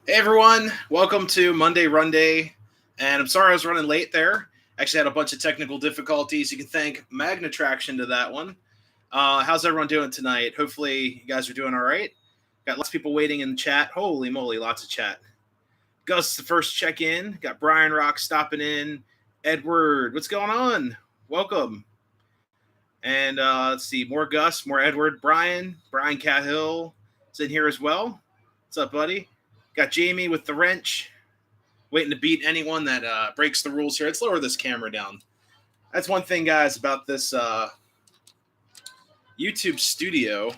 Hey everyone, welcome to Monday Runday. And I'm sorry I was running late there. Actually had a bunch of technical difficulties. You can thank Magna Traction to that one. How's everyone doing tonight? Hopefully you guys are doing all right. Got lots of people waiting in the chat. Holy moly, lots of chat. Gus, the first check in. Got Brian Rock stopping in. Edward, what's going on? Welcome. And let's see, more Gus, more Edward, Brian Cahill is in here as well. What's up, buddy? Got Jamie with the wrench, waiting to beat anyone that breaks the rules here. Let's lower this camera down. That's one thing, guys, about this YouTube studio,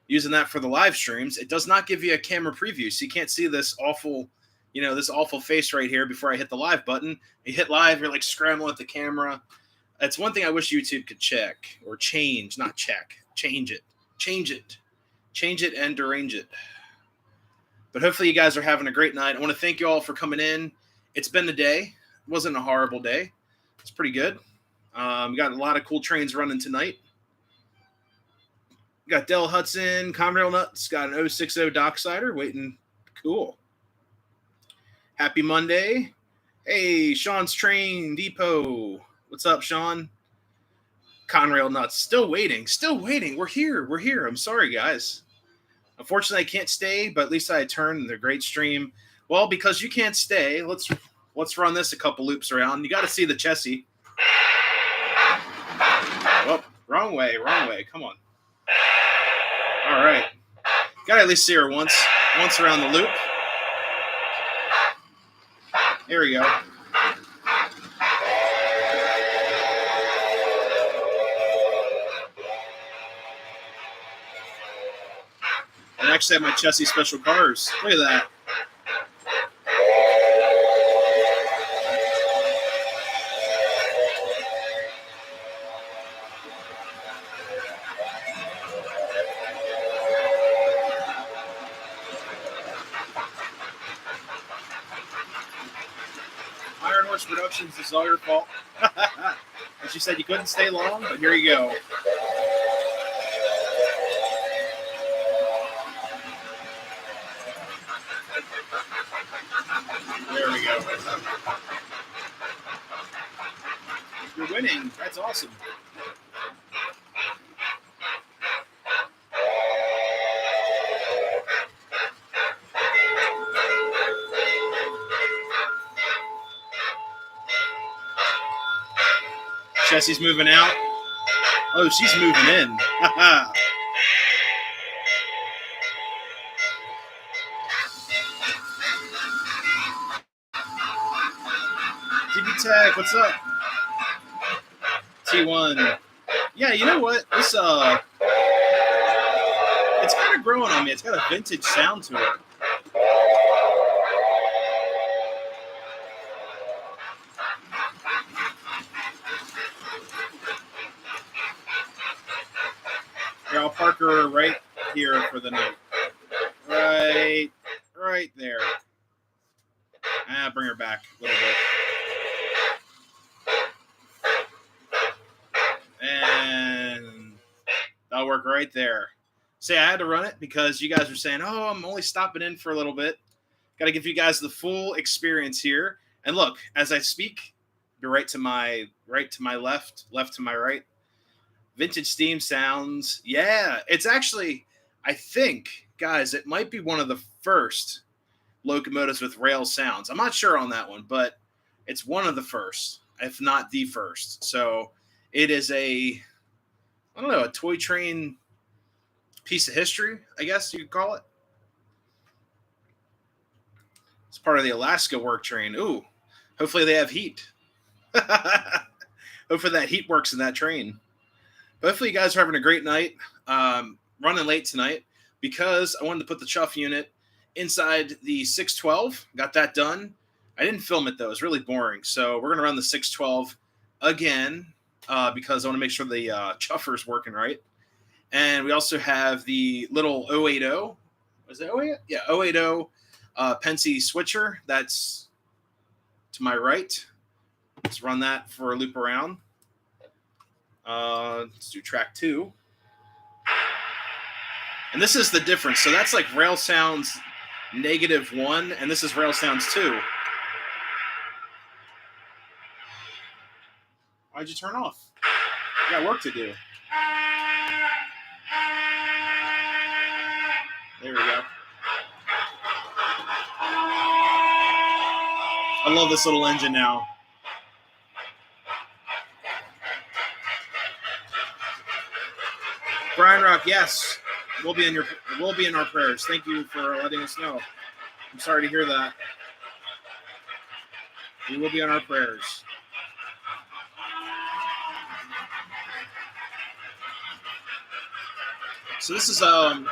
using that for the live streams. It does not give you a camera preview, so you can't see this awful, this awful face right here before I hit the live button. You hit live, you're like scrambling at the camera. That's one thing I wish YouTube could check or change, not check. Change it and derange it. But hopefully you guys are having a great night. I want to thank you all for coming in. It's been a day. It wasn't a horrible day. It's pretty good. We got a lot of cool trains running tonight. We got Dell Hudson, Conrail Nuts, got an 060 Docksider waiting. Cool. Happy Monday. Hey, Sean's Train Depot. What's up, Sean? Conrail Nuts. Still waiting. We're here. I'm sorry, guys. Unfortunately, I can't stay, but at least I turned the great stream. Well, because you can't stay, let's run this a couple loops around. You got to see the Chessy. Oh, wrong way. Come on. All right. Got to at least see her once around the loop. Here we go. I actually have my Chessy special cars. Look at that. Iron Horse Productions, this is all your fault. And she said you couldn't stay long, but here you go. There we go. You're winning. That's awesome. Chessie's moving out. Oh, she's moving in. DB Tech, what's up? T1. Yeah, you know what? This it's kind of growing on me. It's got a vintage sound to it. Here, I'll park her right here for the night. Right there. Bring her back a little bit. And that'll work right there. Say I had to run it because you guys were saying, oh, I'm only stopping in for a little bit. Got to give you guys the full experience here. And look, as I speak, you're right to my left to my right. Vintage Steam sounds. Yeah, it's actually, I think, guys, it might be one of the first locomotives with rail sounds. I'm not sure on that one, but it's one of the first, if not the first. So it is a toy train piece of history, I guess you could call it. It's part of the Alaska work train. Ooh, hopefully they have heat. Hopefully that heat works in that train. But hopefully you guys are having a great night. Running late tonight because I wanted to put the chuff unit inside the 612. Got that done. I didn't film it, though. It was really boring. So we're going to run the 612 again because I want to make sure the chuffer's working right. And we also have the little 080. Was it 080? Yeah, 080 Pensy switcher. That's to my right. Let's run that for a loop around. Let's do track 2. And this is the difference. So that's like rail sounds -1, and this is Rail Sounds 2. Why'd you turn off? You got work to do. There we go. I love this little engine now. Brian Rock, yes, we'll be in our prayers. Thank you for letting us know. I'm sorry to hear that. We will be on our prayers. So this is a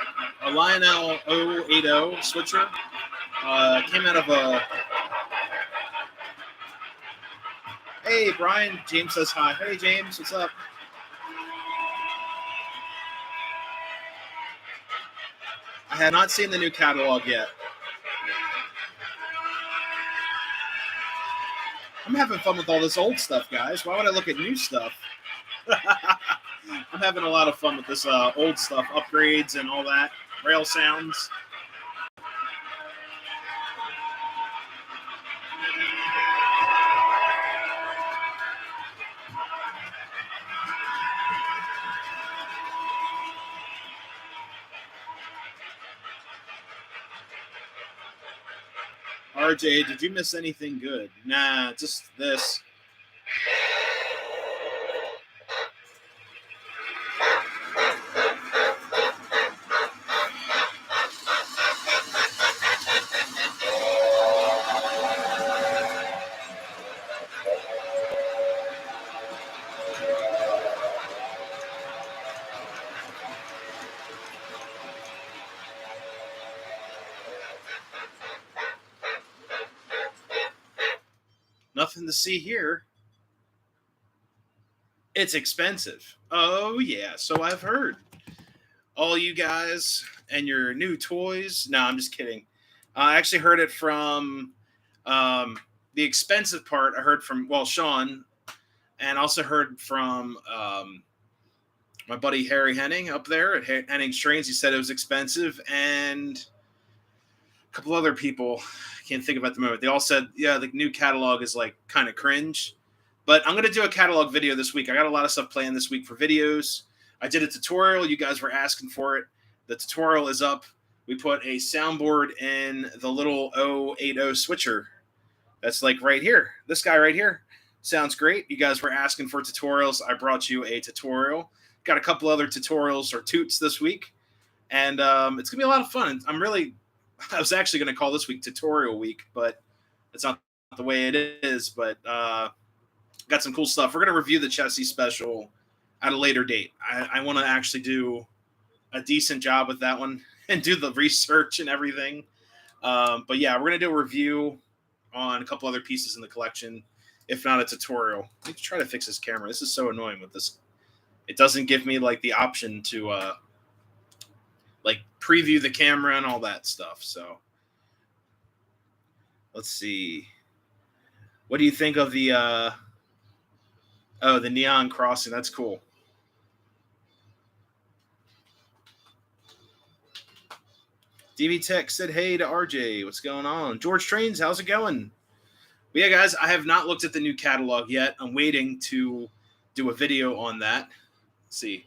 Lionel 080 switcher. Came out of a... Hey, Brian. James says hi. Hey, James. What's up? I have not seen the new catalog yet. I'm having fun with all this old stuff, guys. Why would I look at new stuff? I'm having a lot of fun with this old stuff, upgrades and all that, rail sounds. RJ, did you miss anything good? Nah, just this. Nothing to see here. It's expensive. Oh, yeah. So I've heard. All you guys and your new toys. No, I'm just kidding. I actually heard it from the expensive part. I heard from, Sean, and also heard from my buddy Harry Henning up there at Henning's Trains. He said it was expensive, and a couple other people I can't think of at the moment. They all said, yeah, the new catalog is like kind of cringe. But I'm going to do a catalog video this week. I got a lot of stuff planned this week for videos. I did a tutorial. You guys were asking for it. The tutorial is up. We put a soundboard in the little 080 switcher. That's like right here. This guy right here. Sounds great. You guys were asking for tutorials. I brought you a tutorial. Got a couple other tutorials or toots this week. And it's going to be a lot of fun. I was actually going to call this week tutorial week, but it's not the way it is. But got some cool stuff. We're going to review the Chessy special at a later date. I want to actually do a decent job with that one and do the research and everything. But yeah, we're going to do a review on a couple other pieces in the collection, if not a tutorial. Let me try to fix this camera. This is so annoying with this. It doesn't give me like the option to like preview the camera and all that stuff. So let's see. What do you think of the the neon crossing? That's cool. DV Tech said, hey to RJ. What's going on? George Trains, how's it going? But yeah, guys, I have not looked at the new catalog yet. I'm waiting to do a video on that. Let's see.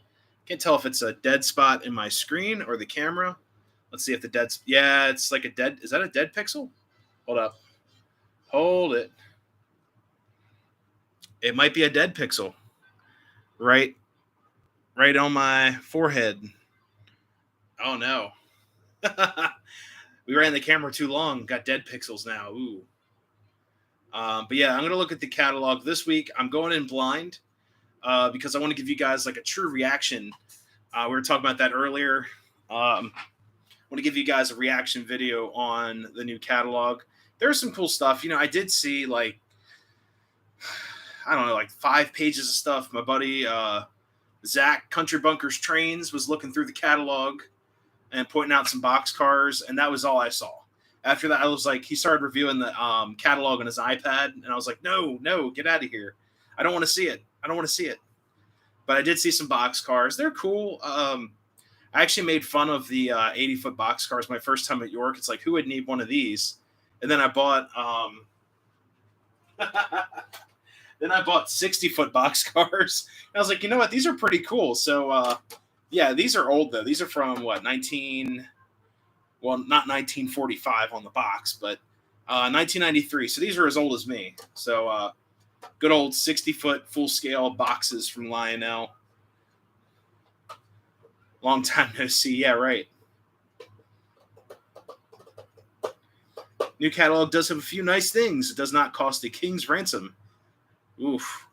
Can't tell if it's a dead spot in my screen or the camera. Let's see if the yeah, it's like a dead. Is that a dead pixel? Hold up. Hold it. It might be a dead pixel. Right on my forehead. Oh no. We ran the camera too long. Got dead pixels now. Ooh. But yeah, I'm going to look at the catalog this week. I'm going in blind because I want to give you guys like a true reaction. We were talking about that earlier. I want to give you guys a reaction video on the new catalog. There's some cool stuff. You know, I did see like, I don't know, like 5 pages of stuff. My buddy Zach, Country Bunkers Trains, was looking through the catalog and pointing out some box cars, and that was all I saw. After that, I was like, he started reviewing the catalog on his iPad, and I was like, no, get out of here. I don't want to see it. But I did see some box cars. They're cool. I I actually made fun of the 80-foot boxcars my first time at York. It's like, who would need one of these? And then I bought then I bought 60-foot boxcars. I was like, you know what? These are pretty cool. So yeah, these are old though. These are from what, 19, well, not 1945 on the box, but 1993. So these are as old as me. So good old 60-foot full scale boxes from Lionel. Long time no see. Yeah, right. New catalog does have a few nice things. It does not cost a king's ransom. Oof.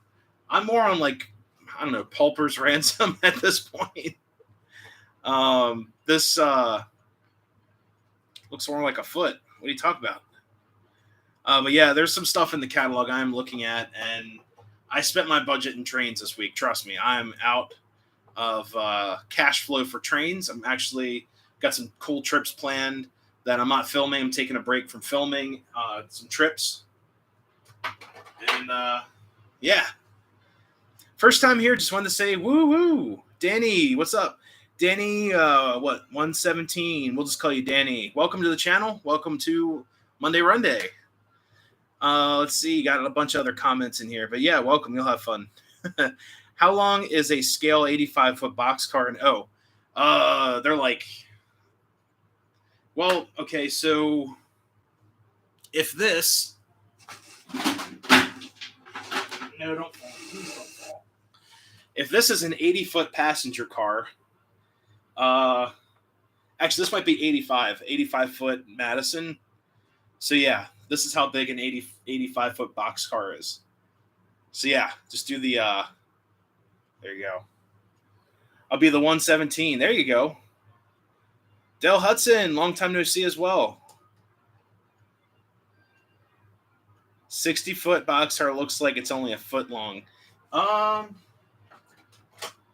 I'm more on like, I don't know, Pulper's ransom at this point. This looks more like a foot. What are you talking about? But yeah, there's some stuff in the catalog I'm looking at, and I spent my budget in trains this week. Trust me, I'm out of cash flow for trains. I'm actually got some cool trips planned that I'm not filming. I'm taking a break from filming some trips. And yeah. First time here, just wanted to say woo woo. Danny, what's up? Danny, 117. We'll just call you Danny. Welcome to the channel. Welcome to Monday Runday. Let's see, got a bunch of other comments in here. But yeah, welcome. You'll have fun. How long is a scale 85-foot boxcar? And they're like, well, okay, so if this, no, don't fall. Please don't fall. If this is an 80-foot passenger car, actually, this might be 85-foot Madison. So yeah, this is how big an 85-foot boxcar is. So yeah, just do the, there you go. I'll be the 117. There you go. Dale Hudson, long time no see as well. 60-foot boxcar looks like it's only a foot long.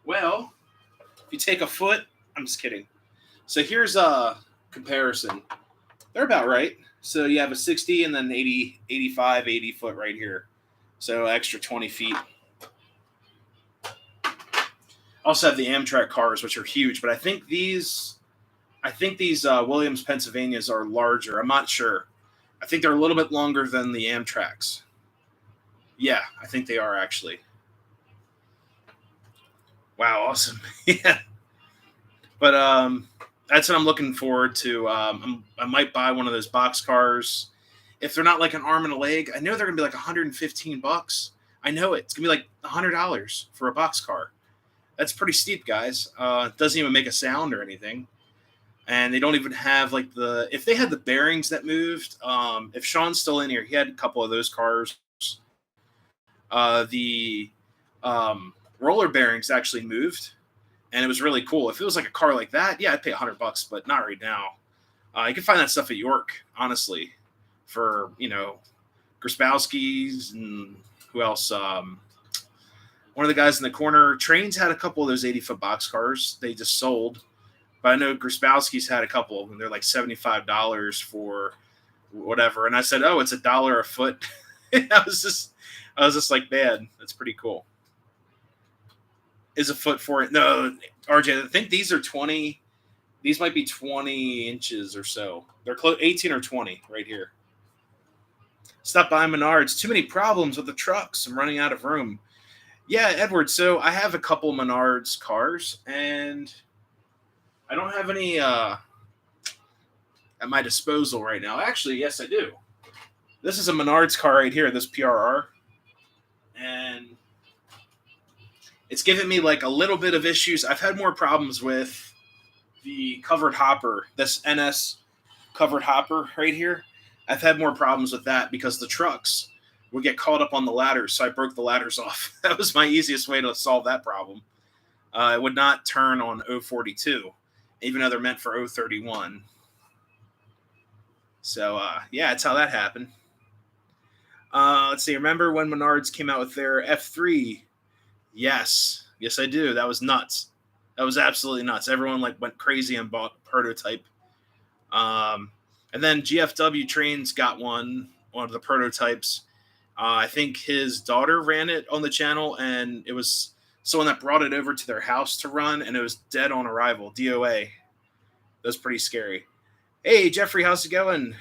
Well, if you take a foot, I'm just kidding. So here's a comparison. They're about right. So you have a 60 and then 80, 85, 80 foot right here. So extra 20 feet. Also have the Amtrak cars, which are huge, but I think these Williams, Pennsylvanias are larger. I'm not sure. I think they're a little bit longer than the Amtraks. Yeah, I think they are actually. Wow, awesome. Yeah. But that's what I'm looking forward to. I might buy one of those box cars. If they're not like an arm and a leg, I know they're gonna be like $115. I know it. It's gonna be like $100 for a box car. That's pretty steep, guys. It doesn't even make a sound or anything. And they don't even have like if they had the bearings that moved, if Sean's still in here, he had a couple of those cars. The roller bearings actually moved, and it was really cool. If it was like a car like that, yeah, I'd pay $100, but not right now. You can find that stuff at York, honestly, for, Grabowski's and who else? One of the guys in the corner. Trains had a couple of those 80-foot box cars. They just sold. But I know Grabowski's had a couple of them. They're like $75 for whatever. And I said, oh, it's $1 a foot. I was just like, man, that's pretty cool. Is a foot for it? No, RJ, I think these are 20. These might be 20 inches or so. They're close, 18 or 20 right here. Stop by Menards. Too many problems with the trucks. I'm running out of room. Yeah, Edward. So I have a couple Menards cars, and I don't have any at my disposal right now. Actually, yes, I do. This is a Menards car right here, this PRR. And it's given me like a little bit of issues. I've had more problems with the covered hopper, this NS covered hopper right here. I've had more problems with that because the trucks would get caught up on the ladders, so I broke the ladders off. That was my easiest way to solve that problem. It would not turn on 042, even though they're meant for 031. So, yeah, that's how that happened. Let's see. Remember when Menards came out with their F3? Yes, I do. That was nuts. That was absolutely nuts. Everyone went crazy and bought prototype. And then GFW Trains got one of the prototypes. I think his daughter ran it on the channel, and it was someone that brought it over to their house to run, and it was dead on arrival. DOA. That was pretty scary. Hey, Jeffrey, how's it going?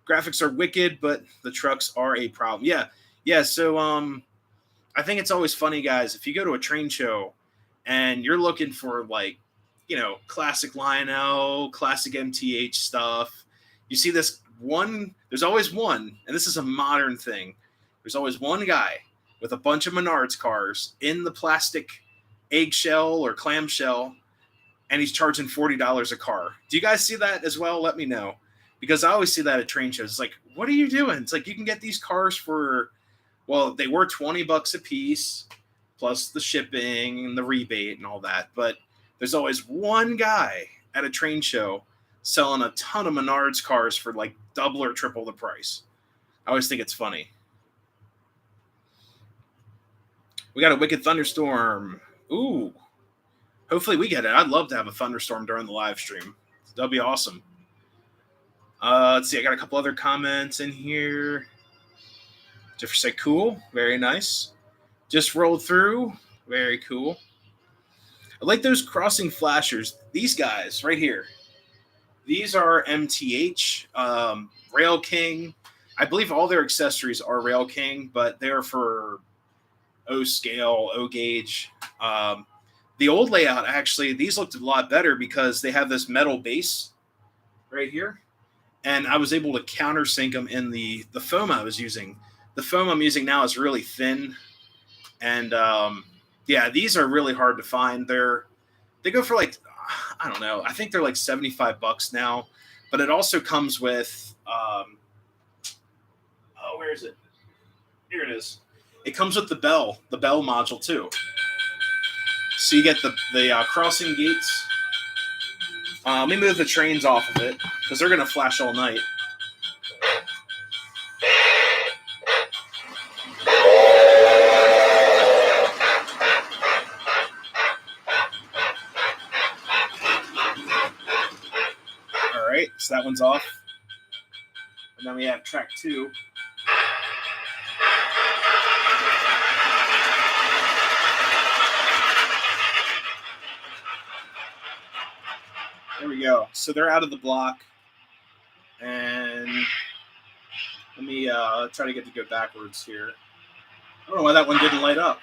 Graphics are wicked, but the trucks are a problem. Yeah. So I think it's always funny, guys, if you go to a train show and you're looking for like, classic Lionel, classic MTH stuff, you see this one, there's always one, and this is a modern thing. There's always one guy with a bunch of Menards cars in the plastic eggshell or clamshell, and he's charging $40 a car. Do you guys see that as well? Let me know. Because I always see that at train shows. It's like, what are you doing? It's like you can get these cars for, well, they were $20 a piece, plus the shipping and the rebate and all that. But there's always one guy at a train show selling a ton of Menards cars for like double or triple the price. I always think it's funny. We got a wicked thunderstorm. Ooh. Hopefully we get it. I'd love to have a thunderstorm during the live stream. That'll be awesome. Let's see. I got a couple other comments in here. Jeffrey said, cool. Very nice. Just rolled through. Very cool. I like those crossing flashers. These guys right here. These are MTH, Rail King. I believe all their accessories are Rail King, but they're for O scale, O gauge. The old layout, actually, these looked a lot better because they have this metal base right here. And I was able to countersink them in the foam I was using. The foam I'm using now is really thin. And, these are really hard to find. They go for like, I don't know. I think they're like $75 now. But it also comes with, where is it? Here it is. It comes with the bell module too. So you get the crossing gates. Let me move the trains off of it because they're going to flash all night. All right, so that one's off. And then we have track 2. There we go. So they're out of the block. And let me try to get to go backwards here. I don't know why that one didn't light up.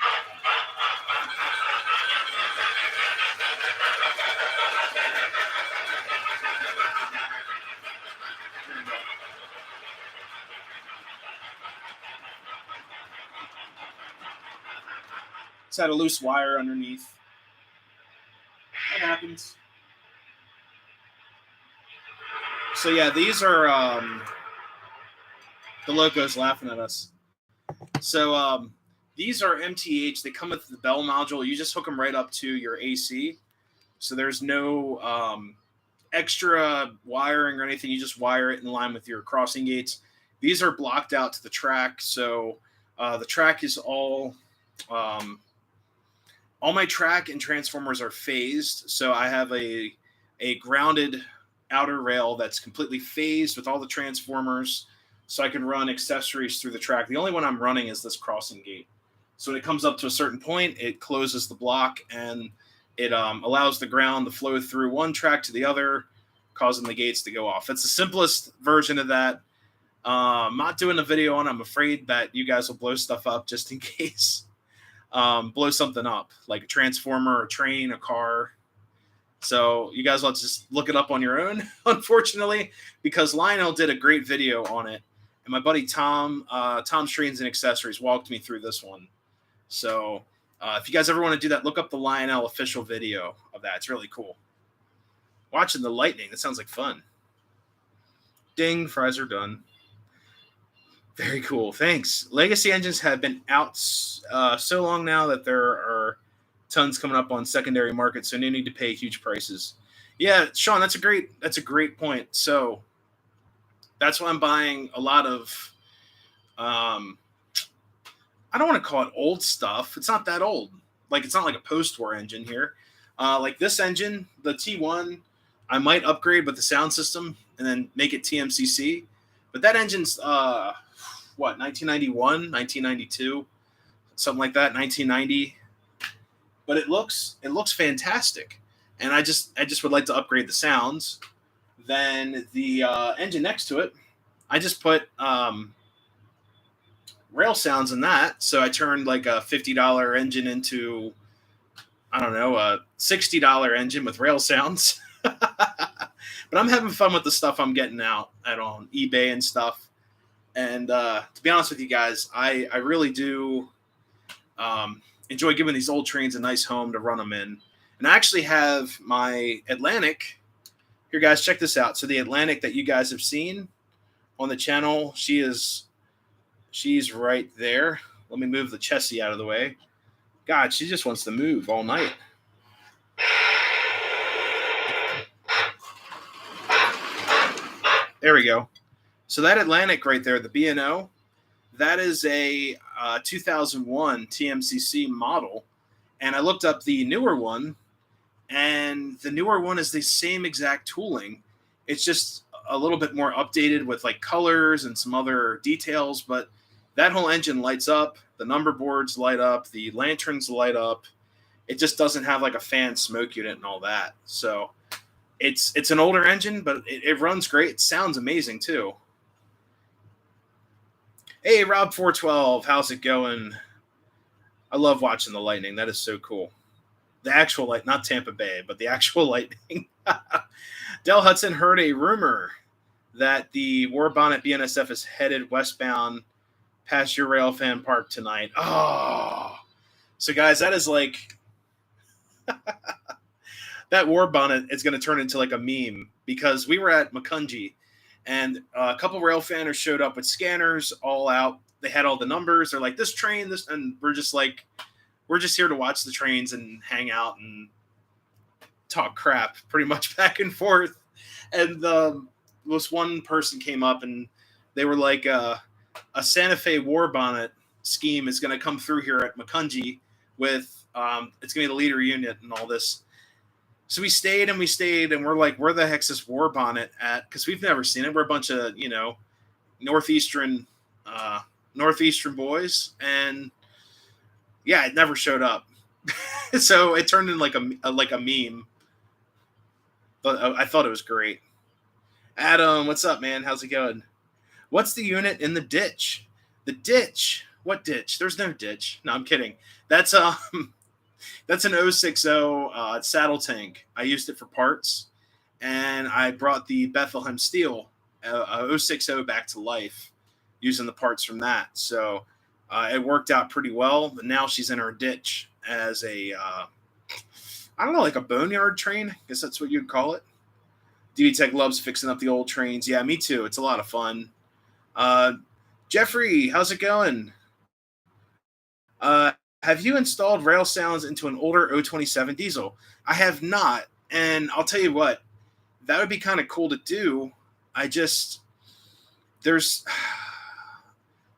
It's had a loose wire underneath. That happens. So yeah, these are the Loco's laughing at us. So these are MTH. They come with the bell module. You just hook them right up to your AC. So there's no extra wiring or anything. You just wire it in line with your crossing gates. These are blocked out to the track. So the track is all my track and transformers are phased. So I have a grounded outer rail that's completely phased with all the transformers, so I can run accessories through the track. The only one I'm running is this crossing gate. So when it comes up to a certain point, it closes the block and it allows the ground to flow through one track to the other, causing the gates to go off. It's the simplest version of that. I'm not doing a video on it. I'm afraid that you guys will blow stuff up just in case. Blow something up, like a transformer, a train, a car. So you guys will just look it up on your own, unfortunately, because Lionel did a great video on it. And my buddy Tom Trains and Accessories walked me through this one. So if you guys ever want to do that, look up the Lionel official video of that. It's really cool. Watching the lightning, that sounds like fun. Ding, fries are done. Very cool. Thanks. Legacy engines have been out so long now that there are tons coming up on secondary market, so no need to pay huge prices. Yeah, Sean, that's a great point. So that's why I'm buying a lot of I don't want to call it old stuff. It's not that old. Like, it's not like a post-war engine here. Like this engine, the T1, I might upgrade with the sound system and then make it TMCC. But that engine's 1991, 1992, something like that, 1990. but it looks fantastic. And I just would like to upgrade the sounds. Then the engine next to it, I just put rail sounds in that. So I turned like a $50 engine into, I don't know, a $60 engine with rail sounds. But I'm having fun with the stuff I'm getting out on eBay and stuff. And to be honest with you guys, I really do enjoy giving these old trains a nice home to run them in. And I actually have my Atlantic. Here, guys, check this out. So the Atlantic that you guys have seen on the channel, she's right there. Let me move the Chessie out of the way. God, she just wants to move all night. There we go. So that Atlantic right there, the B&O, that is a 2001 TMCC model. And I looked up the newer one, and the newer one is the same exact tooling. It's just a little bit more updated with like colors and some other details, but that whole engine lights up. The number boards light up. The lanterns light up. It just doesn't have like a fan smoke unit and all that. So it's an older engine, but it runs great. It sounds amazing too. Hey, Rob412, how's it going? I love watching the lightning. That is so cool. The actual light, not Tampa Bay, but the actual lightning. Del Hudson heard a rumor that the War Bonnet BNSF is headed westbound past your Railfan Park tonight. Oh, so guys, that is like that War Bonnet is going to turn into like a meme, because we were at Makunji and a couple Railfanners showed up with scanners all out. They had all the numbers. They're like, this train, this, and we're just like, we're just here to watch the trains and hang out and talk crap pretty much back and forth. And this one person came up and they were like, a Santa Fe War Bonnet scheme is going to come through here at Makunji with, it's going to be the leader unit and all this. So we stayed and we're like, where the heck's this War Bonnet at? Because we've never seen it. We're a bunch of, northeastern boys, and yeah, it never showed up. So it turned into like a meme. But I thought it was great. Adam, what's up, man? How's it going? What's the unit in the ditch? The ditch? What ditch? There's no ditch. No, I'm kidding. That's that's an 060 saddle tank. I used it for parts, and I brought the Bethlehem Steel 060 back to life using the parts from that. So it worked out pretty well. But now she's in her ditch as a, I don't know, like a boneyard train. I guess that's what you'd call it. DB Tech loves fixing up the old trains. Yeah, me too. It's a lot of fun. Jeffrey, how's it going? Have you installed rail sounds into an older 027 diesel? I have not, and I'll tell you what, that would be kind of cool to do.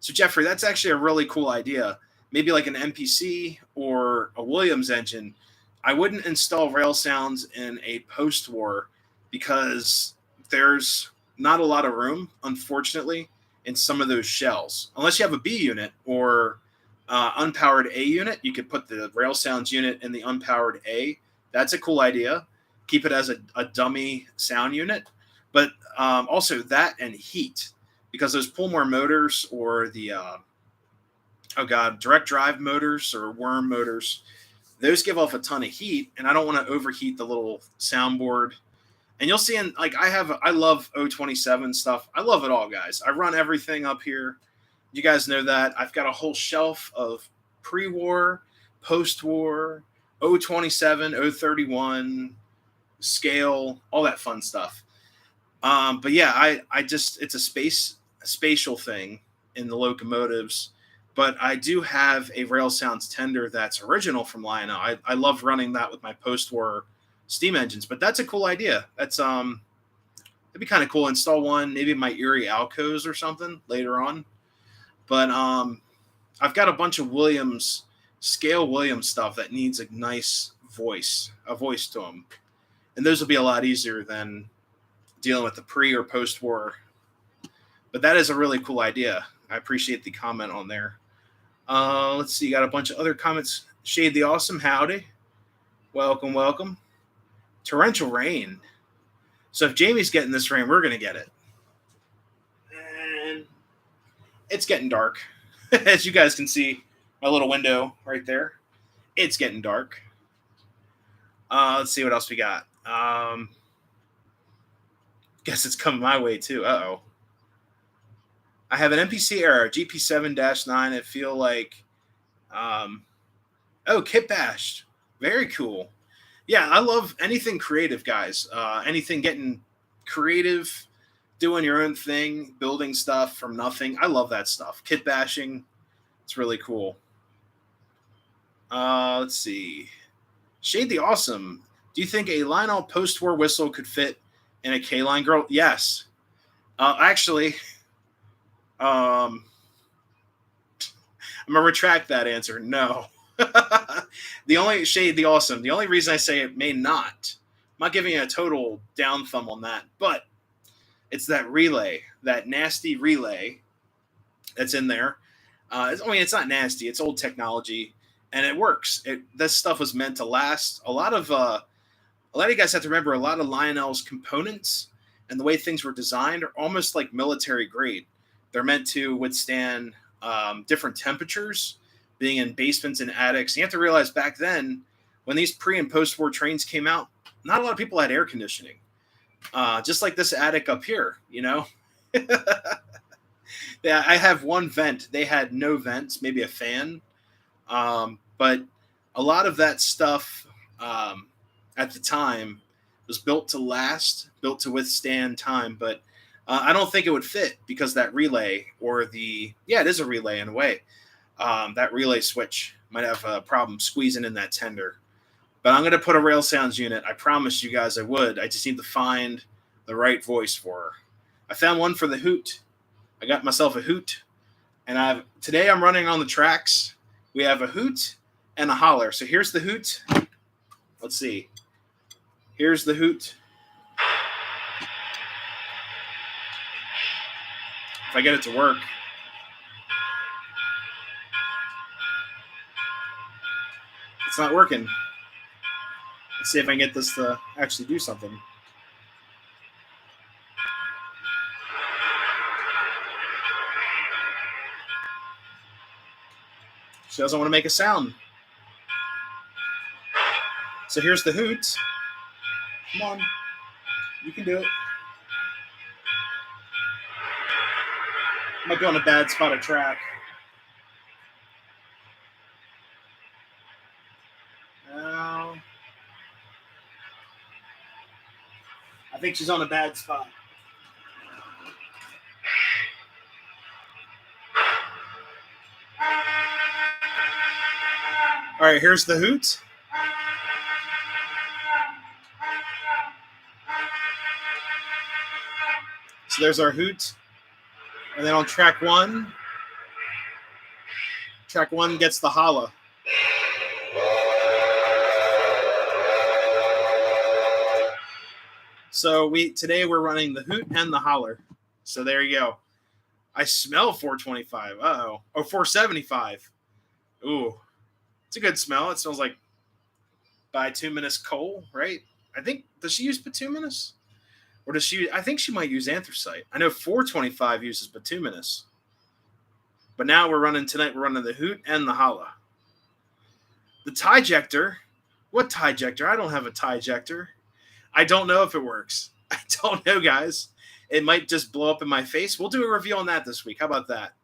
So Jeffrey, that's actually a really cool idea. Maybe like an MPC or a Williams engine. I wouldn't install rail sounds in a post-war because there's not a lot of room, unfortunately, in some of those shells. Unless you have a B unit or unpowered A unit, you could put the rail sounds unit in the unpowered A. That's a cool idea. Keep it as a dummy sound unit. But also that and heat, because those Pullmore motors or the, direct drive motors or worm motors, those give off a ton of heat, and I don't want to overheat the little soundboard. And you'll see I love 027 stuff. I love it all, guys. I run everything up here. You guys know that. I've got a whole shelf of pre-war, post-war, 027, 031, scale, all that fun stuff. But yeah, it's a spatial thing in the locomotives. But I do have a Rail Sounds tender that's original from Lionel. I love running that with my post-war steam engines. But that's a cool idea. That's it'd be kind of cool. Install one, maybe in my Erie Alcos or something later on. But I've got a bunch of scale Williams stuff that needs a nice voice to them. And those will be a lot easier than dealing with the pre or post-war. But that is a really cool idea. I appreciate the comment on there. Let's see. Got a bunch of other comments. Shade the Awesome, howdy. Welcome, welcome. Torrential rain. So if Jamie's getting this rain, we're gonna get it. And it's getting dark, as you guys can see. My little window right there. It's getting dark. Let's see what else we got. Guess it's coming my way too. Uh-oh. I have an NPC error, GP7-9. I feel like, kit bashed. Very cool. Yeah, I love anything creative, guys. Anything getting creative, doing your own thing, building stuff from nothing. I love that stuff. Kit bashing. It's really cool. Let's see. Shade the Awesome. Do you think a Lionel post-war whistle could fit in a K-line girl? Yes. Actually, I'm going to retract that answer. No. The only Shade the Awesome. The only reason I say it may not. I'm not giving you a total down thumb on that, but it's that relay, that nasty relay that's in there. It's not nasty. It's old technology, and it works. This stuff was meant to last. A lot of you guys have to remember, a lot of Lionel's components and the way things were designed are almost like military grade. They're meant to withstand different temperatures, being in basements and attics. You have to realize back then, when these pre- and post-war trains came out, not a lot of people had air conditioning. Just like this attic up here, Yeah, I have one vent. They had no vents, maybe a fan. But a lot of that stuff at the time was built to last, built to withstand time. But I don't think it would fit because that relay it is a relay in a way. That relay switch might have a problem squeezing in that tender. But I'm going to put a rail sounds unit. I promised you guys I would. I just need to find the right voice for her. I found one for the hoot. I got myself a hoot. And today I'm running on the tracks. We have a hoot and a holler. So here's the hoot. Let's see. Here's the hoot. If I get it to work. It's not working. Let's see if I can get this to actually do something. She doesn't want to make a sound. So here's the hoot. Come on. You can do it. I might go on a bad spot of track. No. I think she's on a bad spot. All right, here's the hoot. So there's our hoot. And then on track one gets the holla. So today we're running the hoot and the holler. So there you go. I smell 425. Uh-oh. Oh, 475. Ooh. It's a good smell. It smells like bituminous coal, right? Does she use bituminous? Or I think she might use anthracite. I know 425 uses bituminous. But now we're running the hoot and the holla. The tie-jector. What tie-jector? I don't have a tie-jector. I don't know if it works. I don't know, guys. It might just blow up in my face. We'll do a review on that this week. How about that?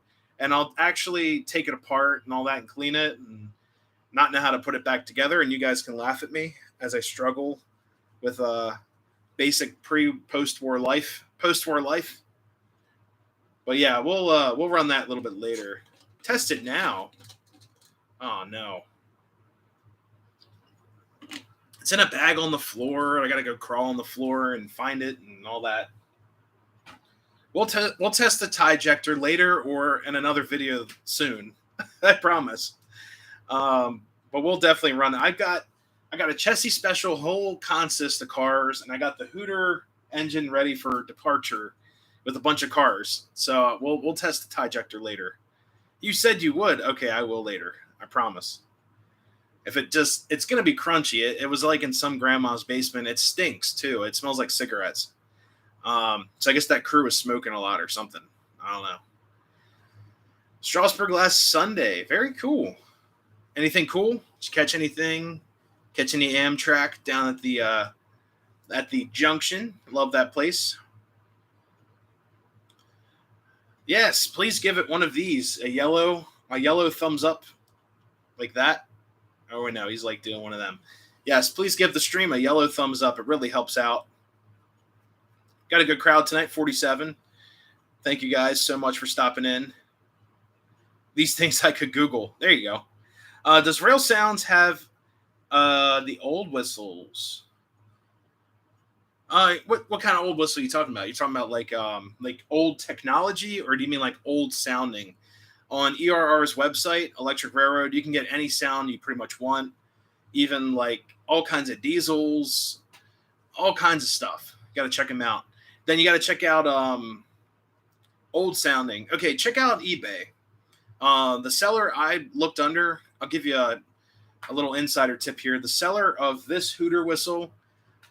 And I'll actually take it apart and all that and clean it and not know how to put it back together. And you guys can laugh at me as I struggle with basic post-war life. But yeah, we'll run that a little bit later. Test it now. Oh no. It's in a bag on the floor. I gotta go crawl on the floor and find it and all that. We'll test the tie-jector later or in another video soon. I promise. But we'll definitely run it. I got a Chessy special whole consist of cars, and I got the Hooter engine ready for departure with a bunch of cars. So we'll test the tie-jector later. You said you would. Okay, I will later. I promise. If it's going to be crunchy. It was like in some grandma's basement. It stinks too. It smells like cigarettes. So I guess that crew was smoking a lot or something. I don't know. Strasburg last Sunday. Very cool. Anything cool? Did you catch anything? Catch any Amtrak down at the junction? Love that place. Yes, please give it one of these. A yellow thumbs up like that. Oh no, he's like doing one of them. Yes, please give the stream a yellow thumbs up. It really helps out. Got a good crowd tonight, 47. Thank you guys so much for stopping in. These things I could Google. There you go. Does Rail Sounds have the old whistles? What kind of old whistle are you talking about? You talking about like old technology, or do you mean like old sounding? On ERR's website, Electric Railroad, you can get any sound you pretty much want, even like all kinds of diesels, all kinds of stuff. You got to check them out. Then you got to check out old sounding. Okay, check out eBay. The seller I looked under, I'll give you a little insider tip here. The seller of this Hooter whistle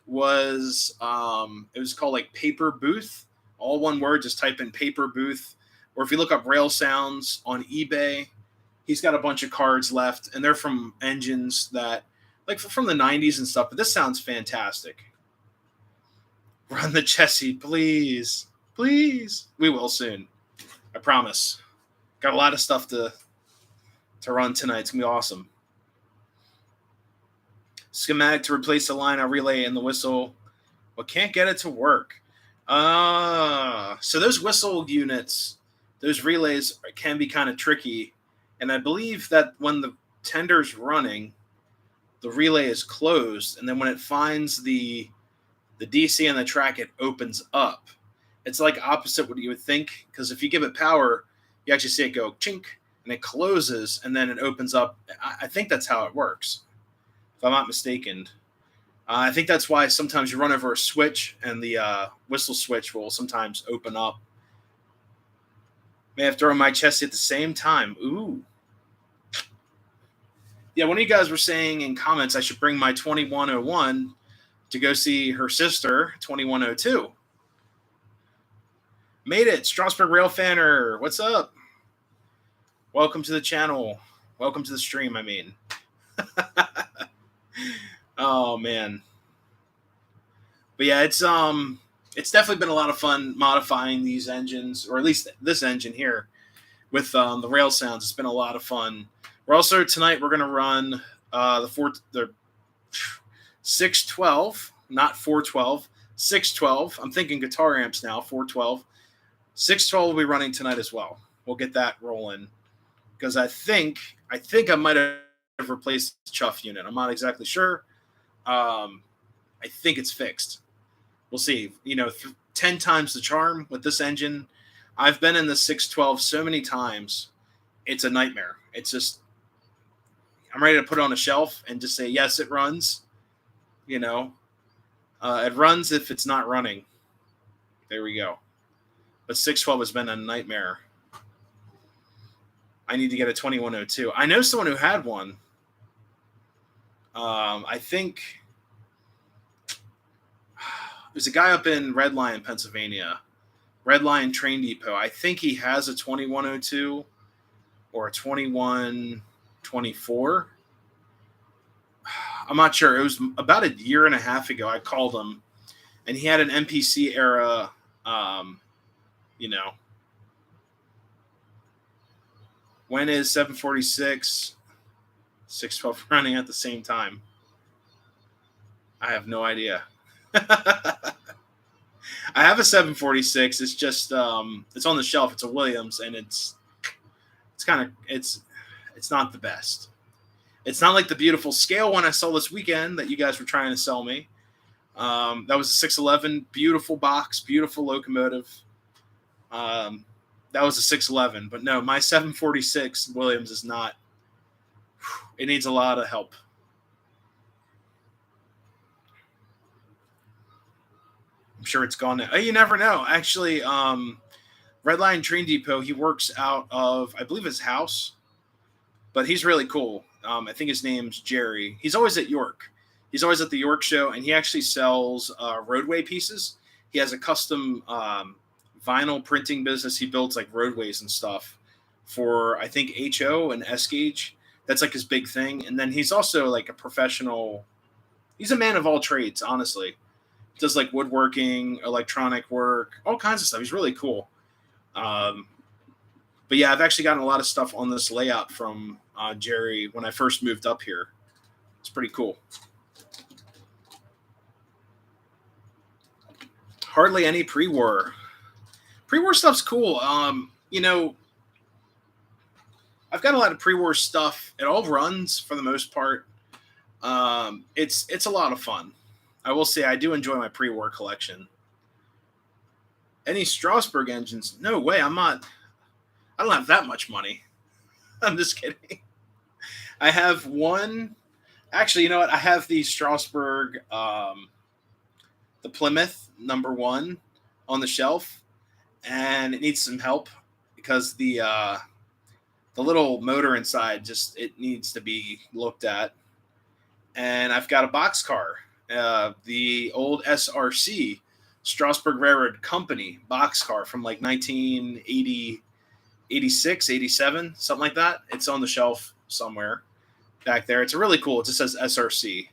was it was called like Paper Booth, all one word. Just type in Paper Booth, or if you look up Rail Sounds on eBay, he's got a bunch of cards left, and they're from engines that like from the 90s and stuff. But this sounds fantastic. Run the Chessy, please. We will soon, I promise. Got a lot of stuff to run tonight. It's gonna be awesome. Schematic to replace the line on relay and the whistle, but can't get it to work. So those whistle units, those relays can be kind of tricky. And I believe that when the tender's running, the relay is closed. And then when it finds the DC on the track, it opens up. It's like opposite what you would think. Because if you give it power, you actually see it go chink, and it closes, and then it opens up. I think that's how it works, if I'm not mistaken. I think that's why sometimes you run over a switch, and the whistle switch will sometimes open up. May have thrown my Chessy at the same time. Ooh. Yeah, one of you guys were saying in comments I should bring my 2101 to go see her sister, 2102. Made it. Strasburg Rail Fanner. What's up? Welcome to the channel. Welcome to the stream, I mean. Oh, man. But yeah, it's definitely been a lot of fun modifying these engines, or at least this engine here with the Rail Sounds. It's been a lot of fun. We're also tonight we're going to run the 612, not 412, 612. I'm thinking guitar amps now, 412. 612 will be running tonight as well. We'll get that rolling because I think I might have replaced the chuff unit. I'm not exactly sure. I think it's fixed. We'll see. 10 times the charm with this engine. I've been in the 612 so many times. It's a nightmare. It's just, I'm ready to put it on a shelf and just say, yes, it runs. It runs if it's not running. There we go. But 612 has been a nightmare. I need to get a 2102. I know someone who had one. I think there's a guy up in Red Lion, Pennsylvania, Red Lion Train Depot. I think he has a 2102 or a 2124. I'm not sure. It was about a year and a half ago. I called him, and he had an MPC era, When is 746, 612 running at the same time? I have no idea. I have a 746. It's just it's on the shelf. It's a Williams, and it's not the best. It's not like the beautiful scale one I saw this weekend that you guys were trying to sell me. That was a 611, beautiful box, beautiful locomotive. That was a 611, but no, my 746 Williams is not. It needs a lot of help. I'm sure it's gone now. You never know. Actually, Red Lion Train Depot, he works out of, I believe, his house, but he's really cool. I think his name's Jerry. He's always at York. He's always at the York show, and he actually sells roadway pieces. He has a custom vinyl printing business. He builds like roadways and stuff for I think HO and S Gauge. That's like his big thing. And then he's also like a professional. He's a man of all trades, honestly. Does like woodworking, electronic work, all kinds of stuff. He's really cool. But yeah, I've actually gotten a lot of stuff on this layout from Jerry when I first moved up here. It's pretty cool. Hardly any pre-war. Pre-war stuff's cool. I've got a lot of pre-war stuff. It all runs for the most part. It's a lot of fun. I will say I do enjoy my pre-war collection. Any Strasbourg engines? No way. I don't have that much money. I'm just kidding. I have one. Actually, you know what? I have the Strasbourg, the Plymouth #1 on the shelf, and it needs some help because the little motor inside it needs to be looked at. And I've got a boxcar, the old SRC, Strasbourg Railroad Company boxcar from like 1980, 86, 87, something like that. It's on the shelf somewhere back there. It's really cool. It just says SRC.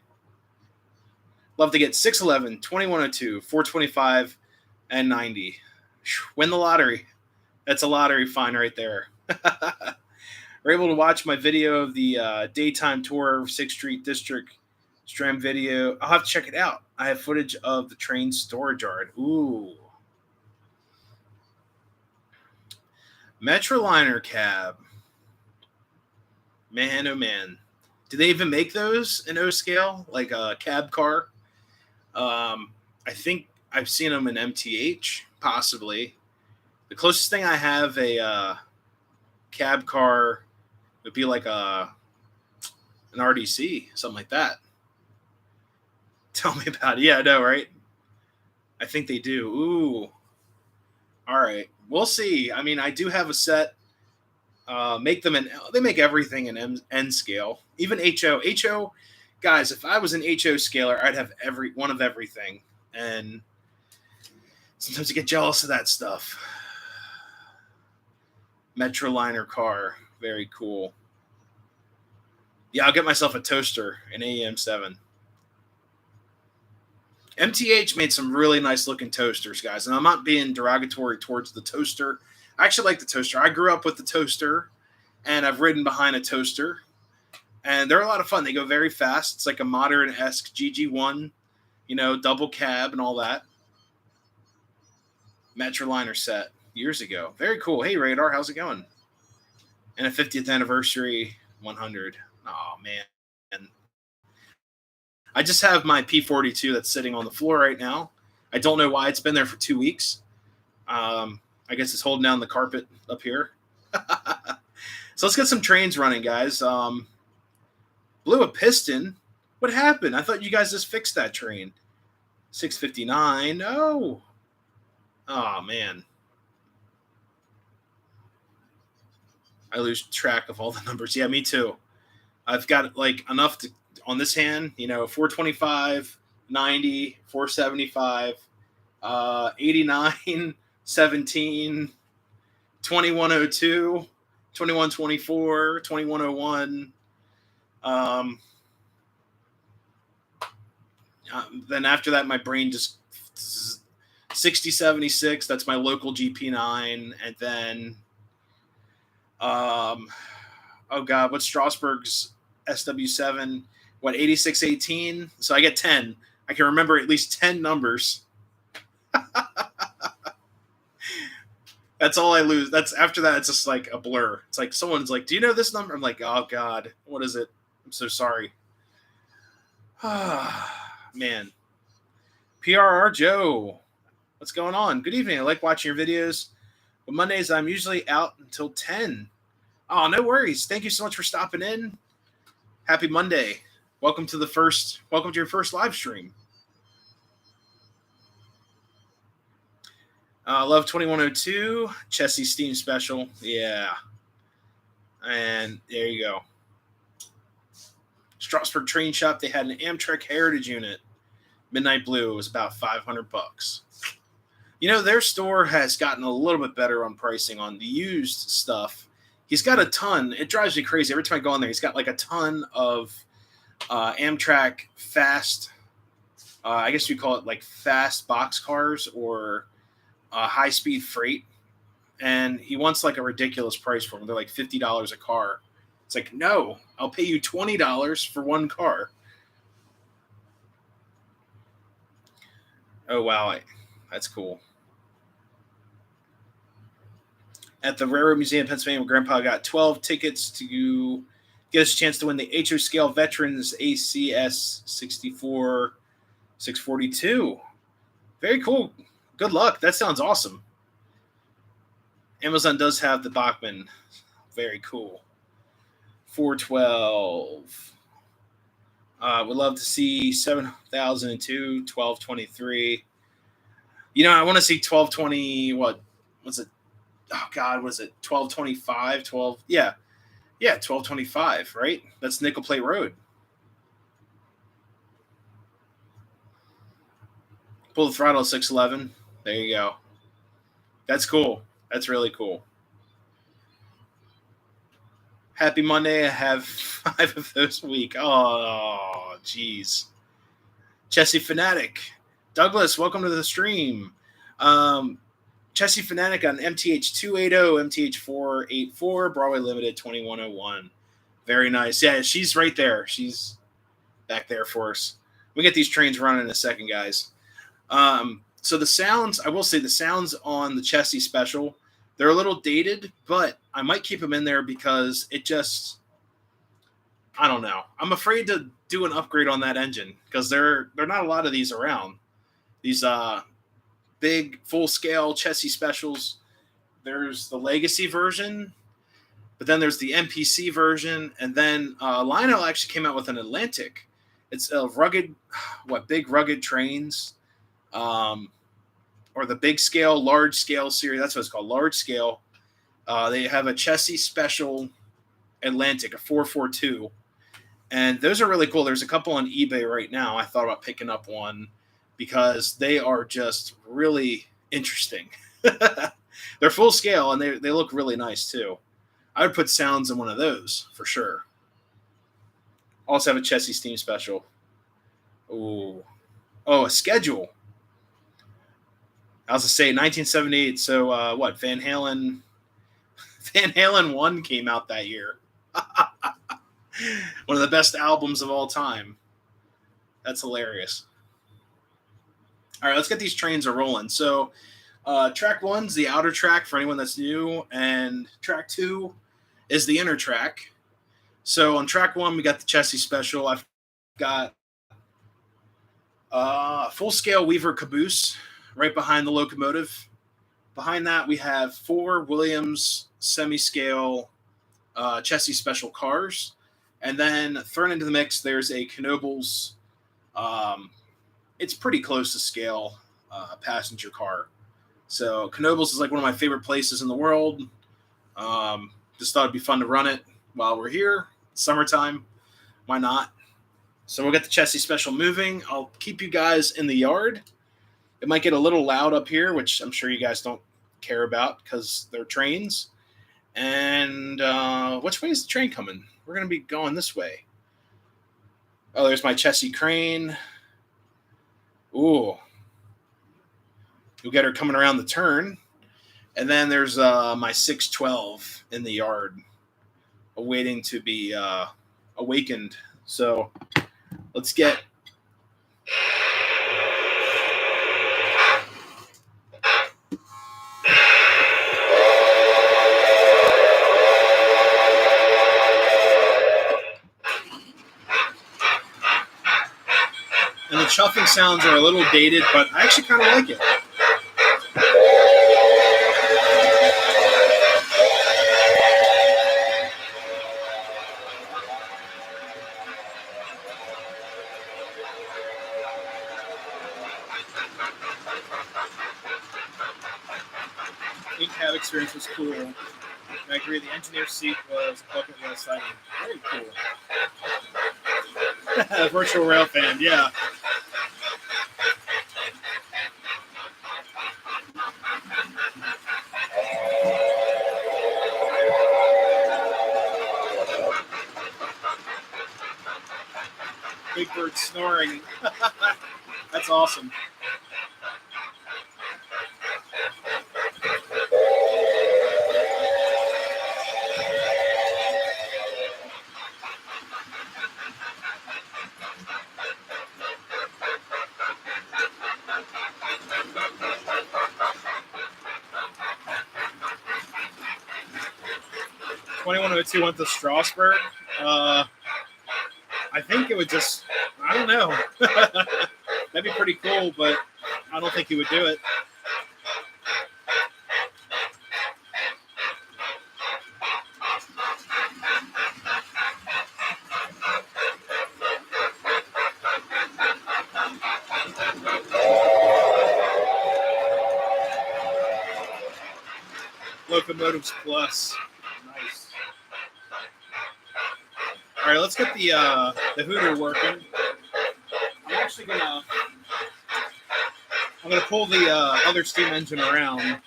Love to get 611, 2102, 425, and 90. Win the lottery. That's a lottery find right there. We're able to watch my video of the daytime tour of 6th Street District Stram video. I'll have to check it out. I have footage of the train storage yard. Ooh. Metroliner cab. Man, oh man. Do they even make those in O scale? Like a cab car? I think I've seen them in MTH, possibly. The closest thing I have a cab car would be like an RDC, something like that. Tell me about it. Yeah, I know, right? I think they do. Ooh. All right. We'll see. I mean, I do have a set. They make everything in N scale. Even HO. HO, guys, if I was an HO scaler, I'd have every one of everything. And sometimes I get jealous of that stuff. Metroliner car. Very cool. Yeah, I'll get myself a toaster, an AEM7. MTH made some really nice looking toasters, guys. And I'm not being derogatory towards the toaster. I actually like the toaster. I grew up with the toaster, and I've ridden behind a toaster. And they're a lot of fun. They go very fast. It's like a modern-esque GG1, double cab and all that. Metroliner set years ago. Very cool. Hey, Radar, how's it going? And a 50th anniversary 100. Oh, man. I just have my P42 that's sitting on the floor right now. I don't know why it's been there for 2 weeks. I guess it's holding down the carpet up here. So let's get some trains running, guys. Blew a piston. What happened? I thought you guys just fixed that train. 659. No. Oh, man. I lose track of all the numbers. Yeah, me too. I've got like enough to on this hand, 425, 90, 475, 89, 17, 2102, 2124, 2101. Then after that, my brain just 6076. That's my local GP9. And then, oh God, what's Strasbourg's SW7? What, 8618? So I get 10. I can remember at least 10 numbers. That's all I lose. That's after that, it's just like a blur. It's like someone's like, do you know this number? I'm like, oh God, what is it? I'm so sorry. Man. PRR Joe, what's going on? Good evening. I like watching your videos. But Mondays, I'm usually out until 10. Oh, no worries. Thank you so much for stopping in. Happy Monday. Welcome to your first live stream. Love 2102, Chessy Steam Special. Yeah. And there you go. Strasburg Train Shop, they had an Amtrak Heritage unit. Midnight Blue was about $500. You know, their store has gotten a little bit better on pricing on the used stuff. He's got a ton. It drives me crazy. Every time I go in there, he's got like a ton of Amtrak fast, I guess you call it like fast box cars or high-speed freight. And he wants like a ridiculous price for them. They're like $50 a car. It's like, no, I'll pay you $20 for one car. Oh, wow. That's cool. At the Railroad Museum of Pennsylvania, Grandpa got 12 tickets to get us a chance to win the HO Scale Veterans ACS 64 642. Very cool. Good luck. That sounds awesome. Amazon does have the Bachman. Very cool. 412. Would love to see 7002, 1223. You know, I want to see 1220. What was it? Oh, God, was it 1225? 12. Yeah. Yeah, 1225, right? That's Nickel Plate Road. Pull the throttle at 611. There you go. That's cool. That's really cool. Happy Monday. I have 5 of those a week. Oh, jeez. Chessy Fanatic. Douglas, welcome to the stream. Chessy Fanatic on MTH 280, MTH 484, Broadway Limited 2101. Very nice. Yeah, she's right there. She's back there for us. We get these trains running in a second, guys. So the sounds, I will say the sounds on the Chessy Special, they're a little dated, but I might keep them in there because it just, I don't know. I'm afraid to do an upgrade on that engine because there are not a lot of these around. These big full-scale Chessy Specials. There's the Legacy version, but then there's the MPC version, and then Lionel actually came out with an Atlantic. It's a rugged, big rugged trains, or the big scale, large scale series. That's what it's called, large scale. They have a Chessy Special Atlantic, a 442, and those are really cool. There's a couple on eBay right now. I thought about picking up one because they are just really interesting. They're full scale, and they look really nice, too. I would put sounds in one of those, for sure. Also have a Chessy Steam Special. Ooh. Oh, a schedule. I was to say 1978, so Van Halen 1 came out that year. One of the best albums of all time. That's hilarious. All right, let's get these trains rolling. So track 1's the outer track for anyone that's new, and track 2 is the inner track. So on track 1, we got the Chessy Special. I've got full-scale Weaver caboose right behind the locomotive. Behind that, we have 4 Williams semi-scale Chessy Special cars. And then thrown into the mix, there's a Knoebels. It's pretty close to scale passenger car. So Knoebels is like one of my favorite places in the world. Just thought it'd be fun to run it while we're here. Summertime. Why not? So we'll get the Chessy Special moving. I'll keep you guys in the yard. It might get a little loud up here, which I'm sure you guys don't care about because they're trains. And which way is the train coming? We're going to be going this way. Oh, there's my Chessy crane. Ooh. You'll get her coming around the turn. And then there's my 612 in the yard awaiting to be awakened. So let's get... And the chuffing sounds are a little dated, but I actually kind of like it. The cab experience was cool. And I agree, the engineer seat was bucket wheel siding. Very cool. Virtual rail fan, yeah. Big Bird snoring. That's awesome. (2102) went to Strasbourg. I think it would just, I don't know. That'd be pretty cool, but I don't think he would do it. Locomotives Plus. Nice. All right, let's get the hooter working. I'm gonna pull the other steam engine around.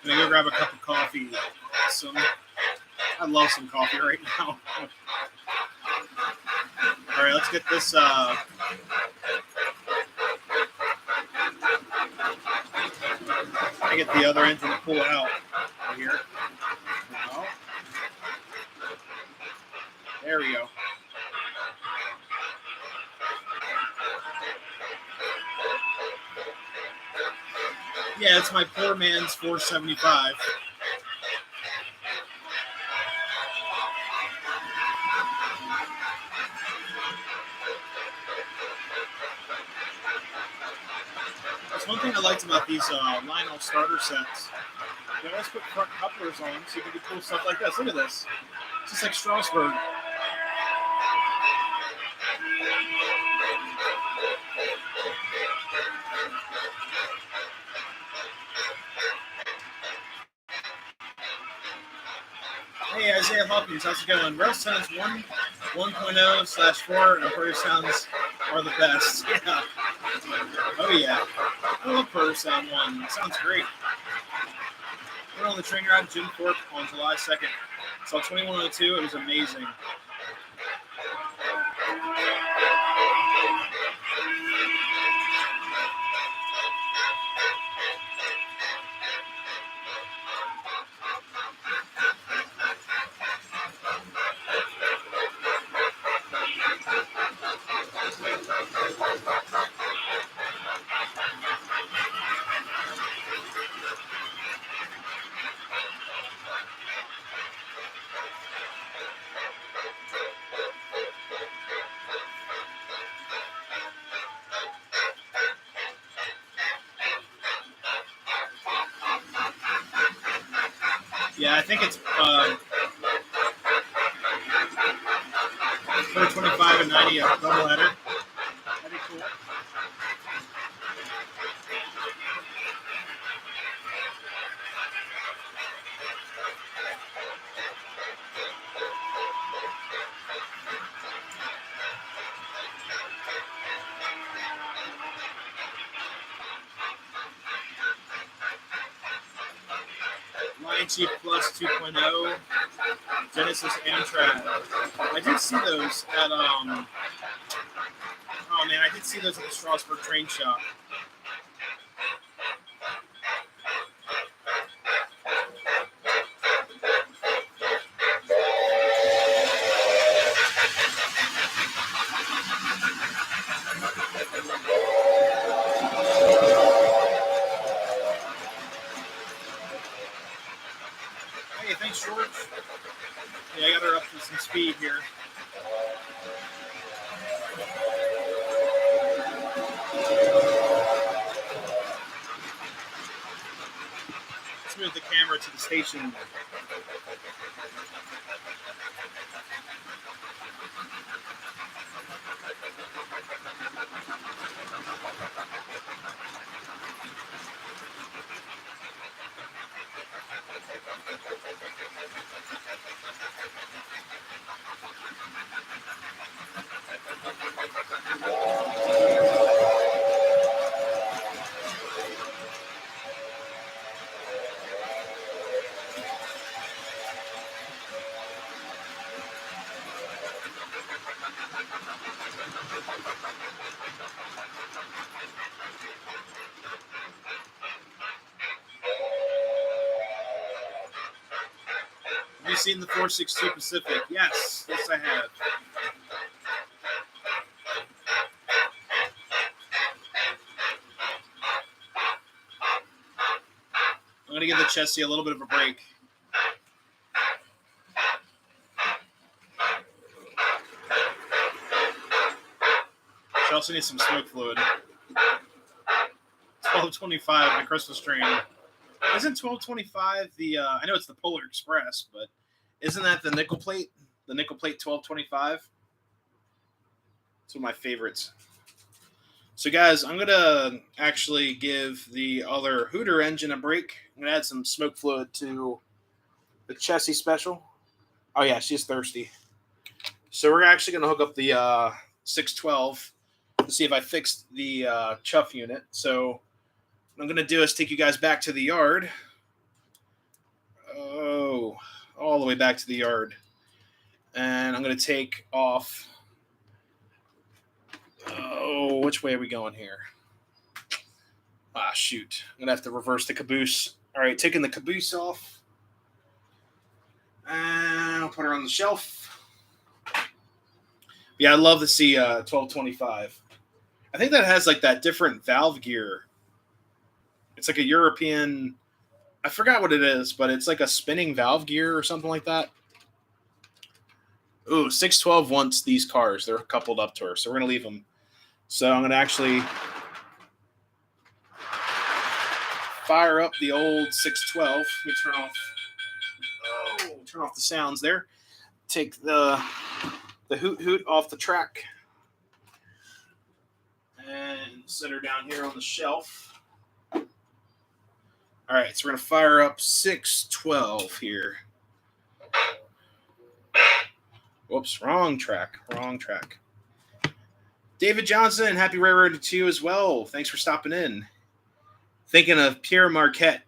I'm gonna go grab a cup of coffee. I love some coffee right now. All right, let's get this. I get the other engine to pull out right here. No. There we go. Yeah, it's my poor man's 475. That's one thing I liked about these Lionel starter sets. They always put front couplers on so you can do cool stuff like this. Look at this. It's just like Strasbourg. Hey, Isaiah Hawkins, how's it going? Rail Sounds 1.0/4 and Proto Sounds are the best. Yeah. Oh, yeah. I love Proto Sound 1. It sounds great. I went on the train ride at Jim Thorpe on July 2nd. Saw 2102. It was amazing. Yeah, I think it's 425 and 90 a double header. That'd be cool. Lion Chief Plus 2.0, Genesis Amtrak. I did see those at oh man, I did see those at the Strasbourg train shop. move the camera to the station. Have you seen the 462 Pacific? Yes, I have. I'm going to give the Chessie a little bit of a break. She also needs some smoke fluid. 1225, the Christmas train. Isn't 1225 the, I know it's the Polar Express, but isn't that the nickel plate? The nickel plate 1225? It's one of my favorites. So, guys, I'm going to actually give the other Hooter engine a break. I'm going to add some smoke fluid to the Chessy special. Oh, yeah, she's thirsty. So, we're actually going to hook up the 612 to see if I fixed the chuff unit. So, what I'm going to do is take you guys back to the yard. Oh, all the way back to the yard. And I'm going to take off. Oh, which way are we going here? Ah, shoot. I'm going to have to reverse the caboose. All right, taking the caboose off. And I'll put her on the shelf. Yeah, I'd love to see 1225. I think that has like that different valve gear. It's like a European, I forgot what it is, but it's like a spinning valve gear or something like that. Ooh, 612 wants these cars. They're coupled up to her, so we're going to leave them. So I'm going to actually fire up the old 612. Let me turn off the sounds there. Take the hoot off the track. And set her down here on the shelf. All right, so we're going to fire up 612 here. Whoops, wrong track. David Johnson, happy railroad to you as well. Thanks for stopping in. Thinking of Pierre Marquette.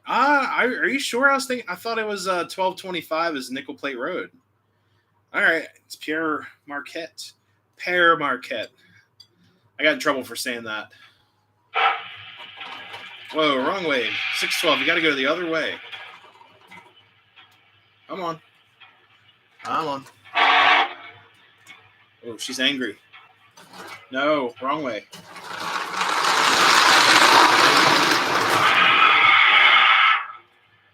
Are you sure? I thought it was 1225 as Nickel Plate Road. All right, it's Pierre Marquette. Pere Marquette. I got in trouble for saying that. Whoa, wrong way. 612, you got to go the other way. Come on. Oh, she's angry. No, wrong way.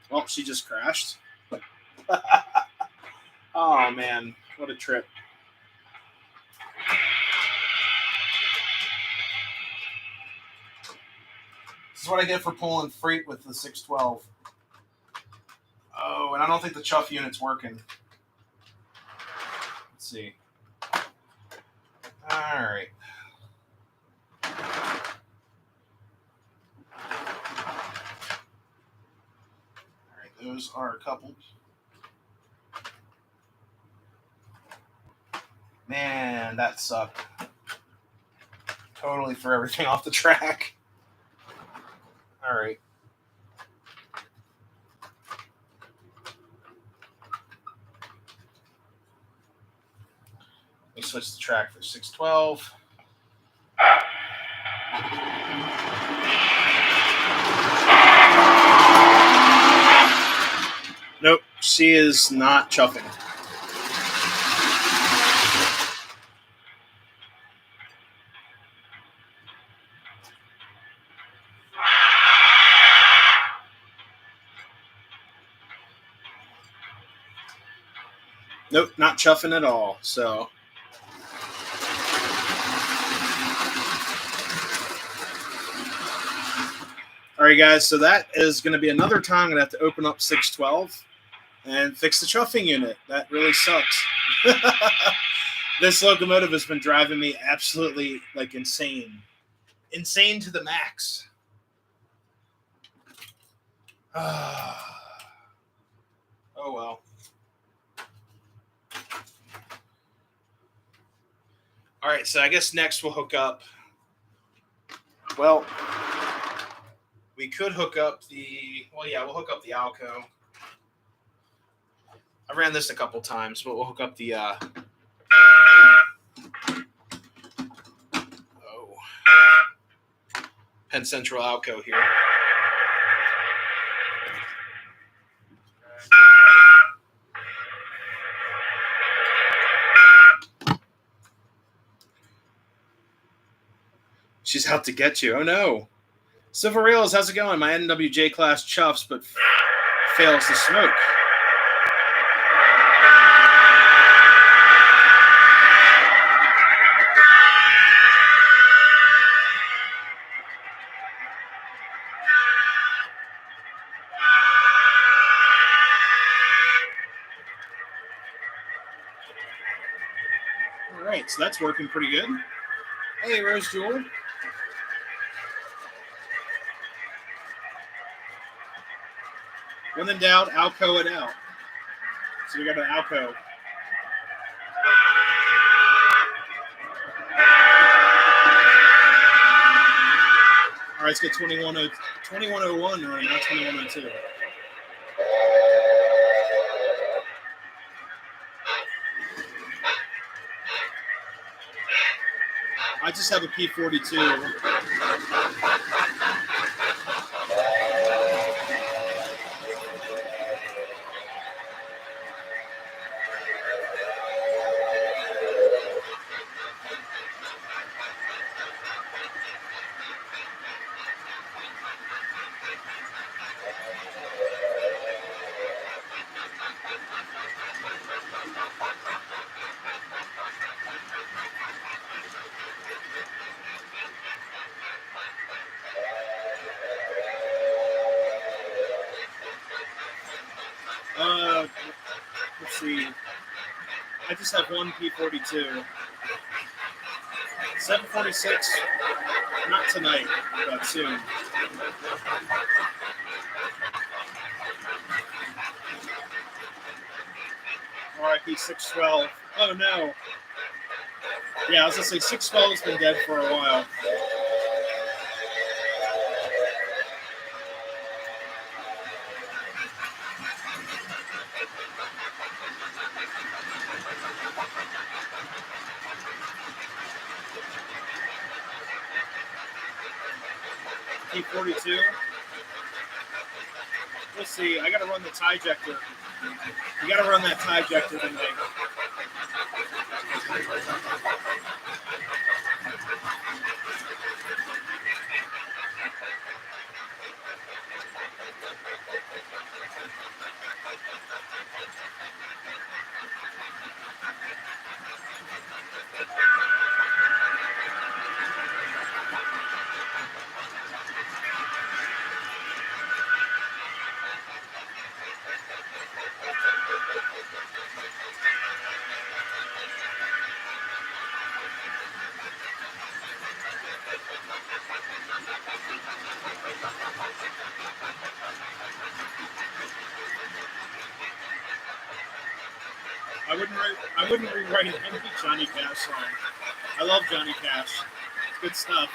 Well, she just crashed. Oh, man. What a trip. This is what I get for pulling freight with the 612. Oh, and I don't think the chuff unit's working. Let's see. All right. Those are coupled. Man, that sucked. Totally threw everything off the track. All right. Let me switch the track for 612. Nope, she is not chuffing. Nope, not chuffing at all. So All right, guys. So that is going to be another time I'm going to have to open up 612 and fix the chuffing unit. That really sucks. This locomotive has been driving me absolutely like insane to the max. Oh well. All right, so I guess next we'll hook up. Well, we could hook up the. Well, yeah, we'll hook up the Alco. I ran this a couple times, but we'll hook up the. Penn Central Alco here. She's out to get you. Oh no. Silver Rails, how's it going? My NWJ class chuffs, but fails to smoke. All right, so that's working pretty good. Hey, Rose Jewel. When in doubt, Alco it out. So we got an Alco. All right, let's get 2101 running, not 2102. I just have a P42. Let's see. I just have one P42. 746, not tonight, but soon. RIP 612. Oh no. Yeah, I was gonna say 612 has been dead for a while. P42. Let's see. I gotta run the tie ejector. You gotta run that tie ejector tonight. I wouldn't rewrite any Johnny Cash song. I love Johnny Cash. It's good stuff.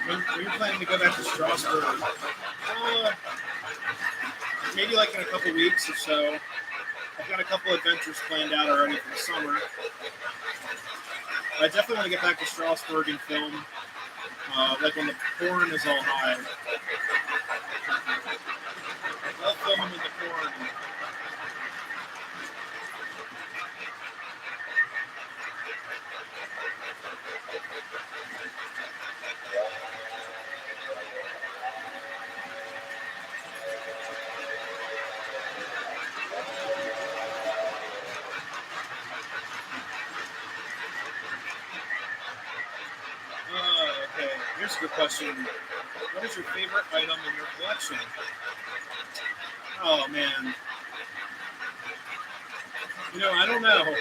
When you're planning to go back to Strasbourg, maybe like in a couple weeks or so. I've got a couple adventures planned out already for the summer. I definitely want to get back to Strasbourg and film, like when the corn is all high. I'll film them in the corn. Okay. Here's a good question. What is your favorite item in your collection? Oh, man. I don't know.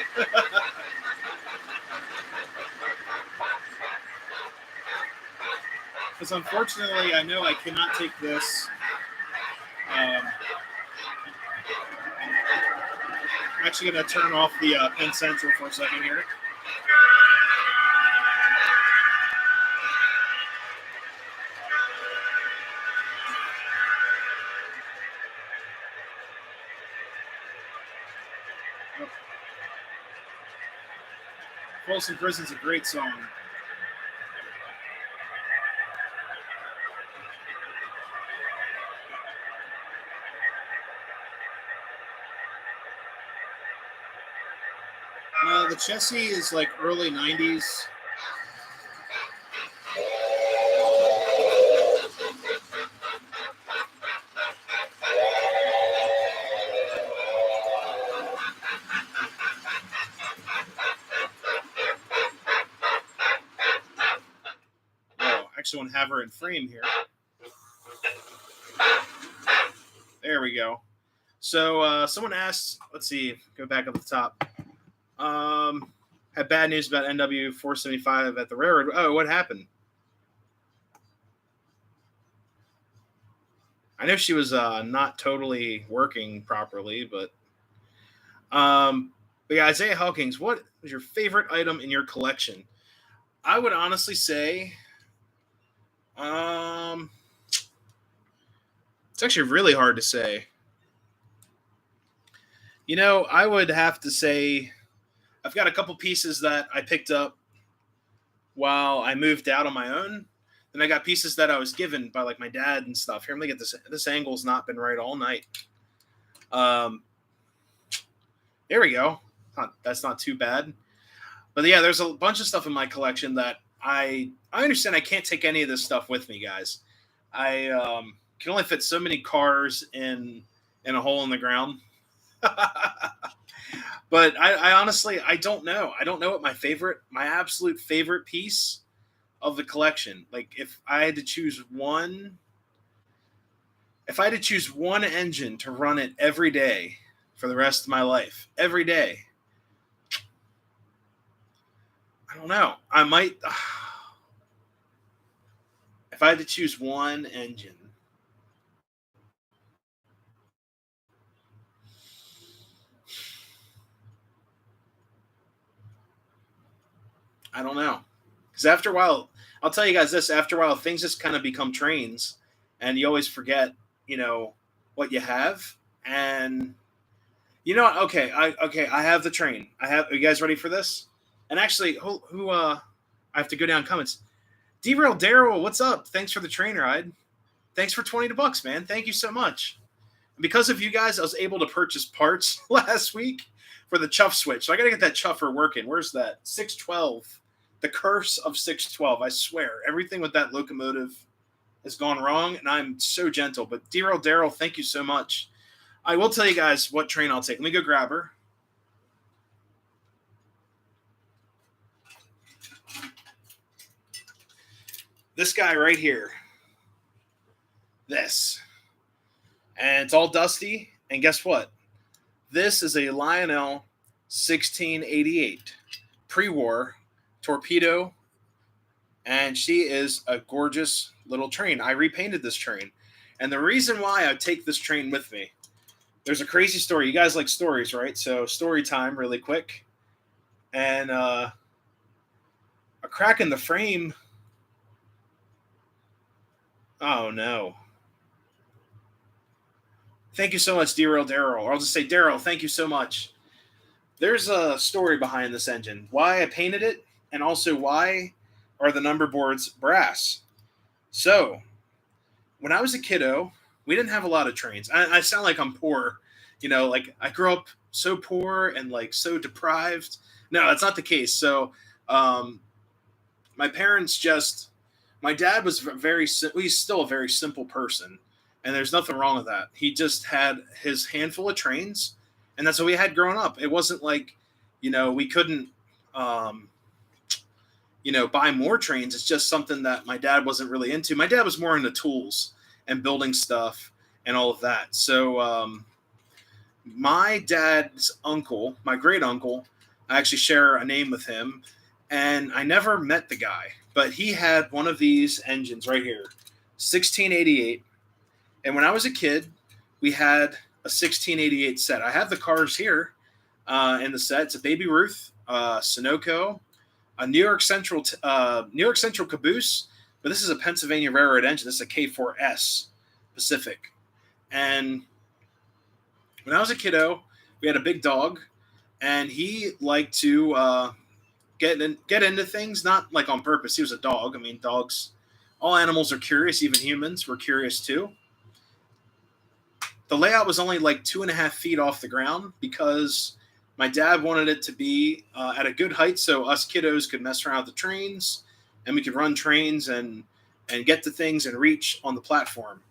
Because unfortunately, I know I cannot take this. I'm actually going to turn off the Pen Central for a second here. Folsom Prison's a great song. The Chessy is like early 90s. Actually want to have her in frame here. There we go. So someone asked, let's see, go back up the top. Had bad news about NW 475 at the railroad. Oh, what happened? I know she was not totally working properly, but yeah, Isaiah Hawkins, what is your favorite item in your collection? I would honestly say, it's actually really hard to say. I would have to say I've got a couple pieces that I picked up while I moved out on my own. Then I got pieces that I was given by like my dad and stuff. Here, I'm gonna get this angle's not been right all night. There we go. That's not too bad. But yeah, there's a bunch of stuff in my collection that I understand I can't take any of this stuff with me, guys. I can only fit so many cars in a hole in the ground. But I honestly, I don't know. I don't know what my absolute favorite piece of the collection. Like if I had to choose one engine to run it every day for the rest of my life, every day, I don't know. I might, if I had to choose one engine, I don't know. Because after a while, I'll tell you guys this, after a while, things just kind of become trains and you always forget, what you have. And okay, I have the train. Are you guys ready for this? And actually, I have to go down comments. Derail Daryl, what's up? Thanks for the train ride. Thanks for $20, man. Thank you so much. Because of you guys, I was able to purchase parts last week for the chuff switch. So I got to get that chuffer working. Where's that? 612. The curse of 612. I swear, everything with that locomotive has gone wrong, and I'm so gentle. But Derail Daryl, thank you so much. I will tell you guys what train I'll take. Let me go grab her. This guy right here. This. And it's all dusty. And guess what? This is a Lionel 1688 pre-war torpedo. And she is a gorgeous little train. I repainted this train. And the reason why I take this train with me, there's a crazy story. You guys like stories, right? So story time really quick. And a crack in the frame. Oh, no. Thank you so much, Derail Daryl. I'll just say, Daryl, thank you so much. There's a story behind this engine. Why I painted it, and also why are the number boards brass. So, when I was a kiddo, we didn't have a lot of trains. I sound like I'm poor. Like I grew up so poor and like so deprived. No, that's not the case. So, my parents my dad was he's still a very simple person. And there's nothing wrong with that. He just had his handful of trains, and that's what we had growing up. It wasn't like, we couldn't, buy more trains. It's just something that my dad wasn't really into. My dad was more into tools and building stuff and all of that. So my dad's uncle, my great uncle, I actually share a name with him, and I never met the guy, but he had one of these engines right here, 1688. And when I was a kid, we had a 1688 set. I have the cars here in the set. It's a Baby Ruth, Sunoco, a New York Central caboose, but this is a Pennsylvania Railroad engine. This is a K4S Pacific. And when I was a kiddo, we had a big dog, and he liked to get into things, not like on purpose. He was a dog. I mean, dogs, all animals are curious. Even humans were curious too. The layout was only like 2.5 feet off the ground because my dad wanted it to be at a good height so us kiddos could mess around with the trains and we could run trains and get to things and reach on the platform.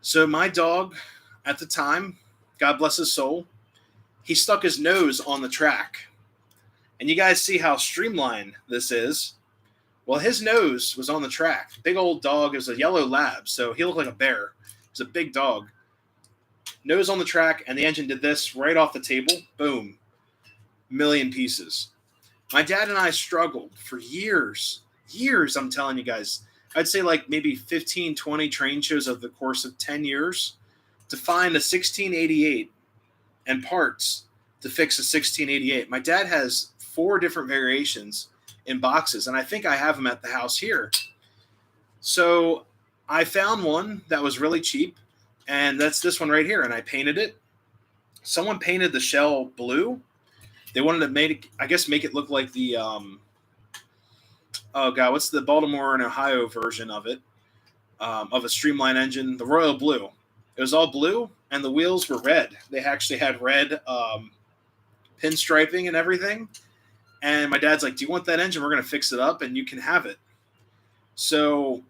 So my dog at the time, God bless his soul, he stuck his nose on the track. And you guys see how streamlined this is. Well, his nose was on the track. Big old dog. It was a yellow lab, so he looked like a bear. It was a big dog. Nose on the track, and the engine did this right off the table. Boom. Million pieces. My dad and I struggled for years, I'm telling you guys. I'd say like maybe 15, 20 train shows over the course of 10 years to find a 1688 and parts to fix a 1688. My dad has 4 different variations in boxes, and I think I have them at the house here. So I found one that was really cheap, and that's this one right here, and I painted it. Someone painted the shell blue. They wanted to make it look like the what's the Baltimore and Ohio version of it, of a streamline engine, the Royal Blue. It was all blue, and the wheels were red. They actually had red pinstriping and everything. And my dad's like, do you want that engine? We're going to fix it up, and you can have it. So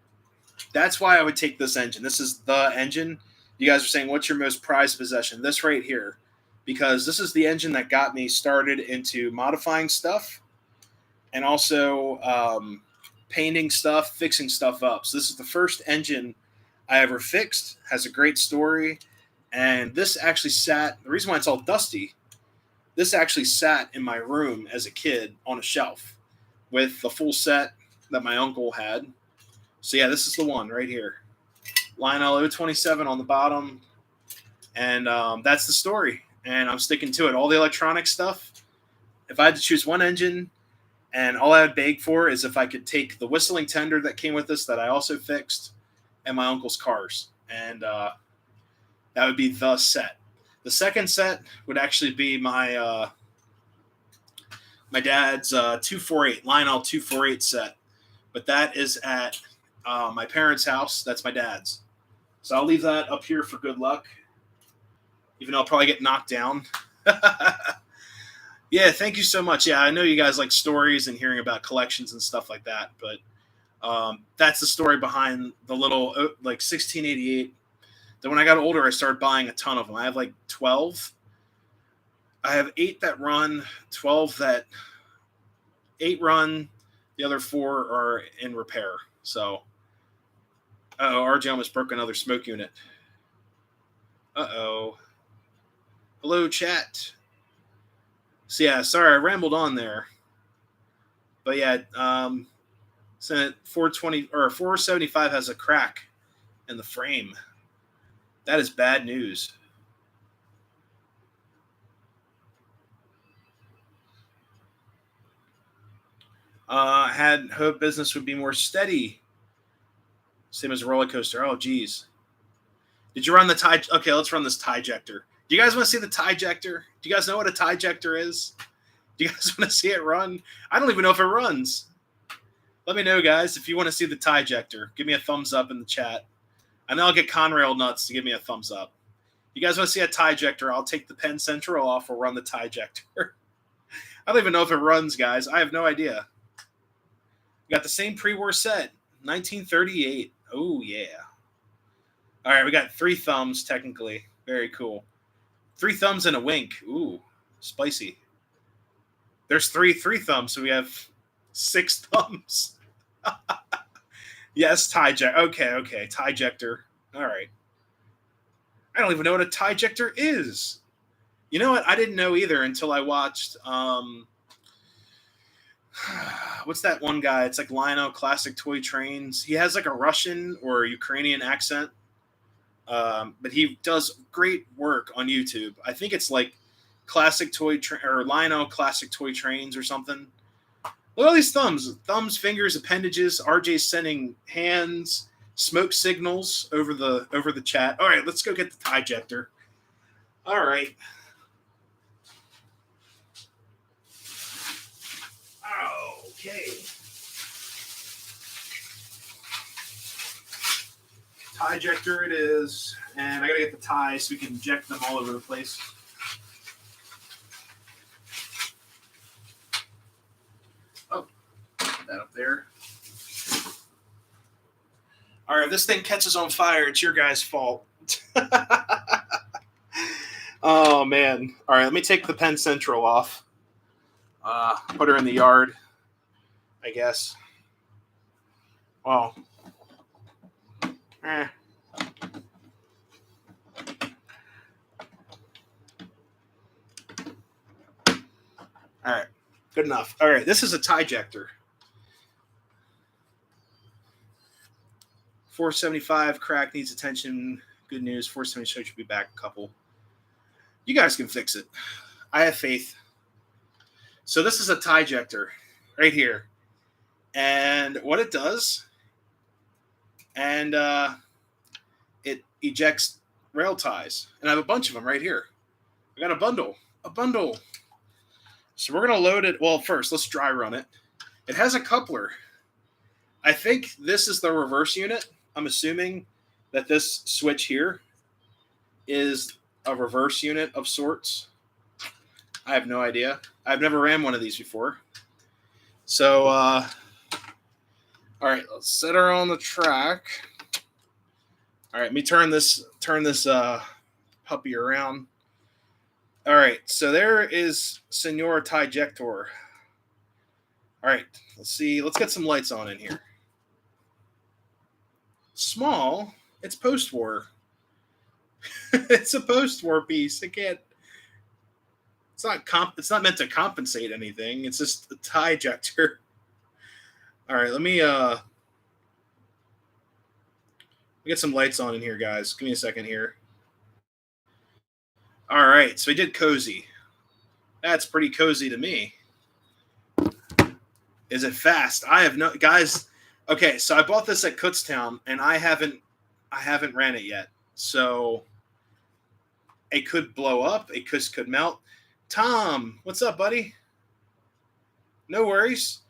that's why I would take this engine. This is the engine. You guys are saying, what's your most prized possession? This right here. Because this is the engine that got me started into modifying stuff and also painting stuff, fixing stuff up. So this is the first engine I ever fixed. Has a great story. And this actually sat, the reason why it's all dusty, this actually sat in my room as a kid on a shelf with the full set that my uncle had. So yeah, this is the one right here. Lionel 027 on the bottom. And that's the story. And I'm sticking to it. All the electronic stuff, if I had to choose one engine, and all I would beg for is if I could take the whistling tender that came with this that I also fixed and my uncle's cars. And that would be the set. The second set would actually be my my dad's 248, Lionel 248 set. But that is at my parents' house. That's my dad's. So I'll leave that up here for good luck, even though I'll probably get knocked down. Yeah, thank you so much. Yeah, I know you guys like stories and hearing about collections and stuff like that, but that's the story behind the little like 1688. Then when I got older, I started buying a ton of them. I have like 12. I have 8 that run, 12 that 8 run. The other 4 are in repair. So, RJ almost broke another smoke unit. Hello, chat. So yeah, sorry, I rambled on there. But yeah, Senate 420 or 475 has a crack in the frame. That is bad news. I had hoped business would be more steady. Same as a roller coaster. Oh, geez. Did you run the tie? Okay, let's run this tie ejector. Do you guys want to see the tie ejector? Do you guys know what a tie ejector is? Do you guys want to see it run? I don't even know if it runs. Let me know, guys, if you want to see the tie ejector. Give me a thumbs up in the chat. I know I'll get Conrail nuts to give me a thumbs up. You guys want to see a tie ejector? I'll take the Penn Central off or run the tie ejector. I don't even know if it runs, guys. I have no idea. We got the same pre-war set, 1938. Oh, yeah. All right, we got 3 thumbs, technically. Very cool. 3 thumbs and a wink. Ooh, spicy. There's 3 thumbs, so we have 6 thumbs. Yes, tie-jector. Okay. Tie-jector. All right. I don't even know what a tie-jector is. You know what? I didn't know either until I watched what's that one guy? It's like Lionel Classic Toy Trains. He has like a Russian or Ukrainian accent, but he does great work on YouTube. I think it's like Classic Toy or Lionel Classic Toy Trains or something. Look at all these thumbs, fingers, appendages. RJ's sending hands, smoke signals over the chat. All right, let's go get the tie-jector. All right. Okay. Tie-jector it is, and I gotta get the ties so we can inject them all over the place. Oh, that up there. All right, if this thing catches on fire, it's your guys' fault. Oh, man. All right, let me take the Penn Central off. Put her in the yard, I guess. Well, All right, good enough. All right, this is a tie-jector. 475 crack needs attention. Good news. 476 should be back a couple. You guys can fix it. I have faith. So this is a tie-jector right here. And what it does, and it ejects rail ties. And I have a bunch of them right here. I got a bundle. So we're going to load it. Well, first, let's dry run it. It has a coupler. I think this is the reverse unit. I'm assuming that this switch here is a reverse unit of sorts. I have no idea. I've never ran one of these before. So, all right, let's set her on the track. All right, let me turn this puppy around. All right, so there is Senor Tie-jector. All right, let's see. Let's get some lights on in here. Small. It's post-war. It's a post-war piece. It's not meant to compensate anything. It's just a tie-jector. All right, let me get some lights on in here, guys. Give me a second here. All right, so we did cozy. That's pretty cozy to me. Is it fast? I have no guys. Okay, so I bought this at Kutztown, and I haven't ran it yet. So it could blow up. It could melt. Tom, what's up, buddy? No worries.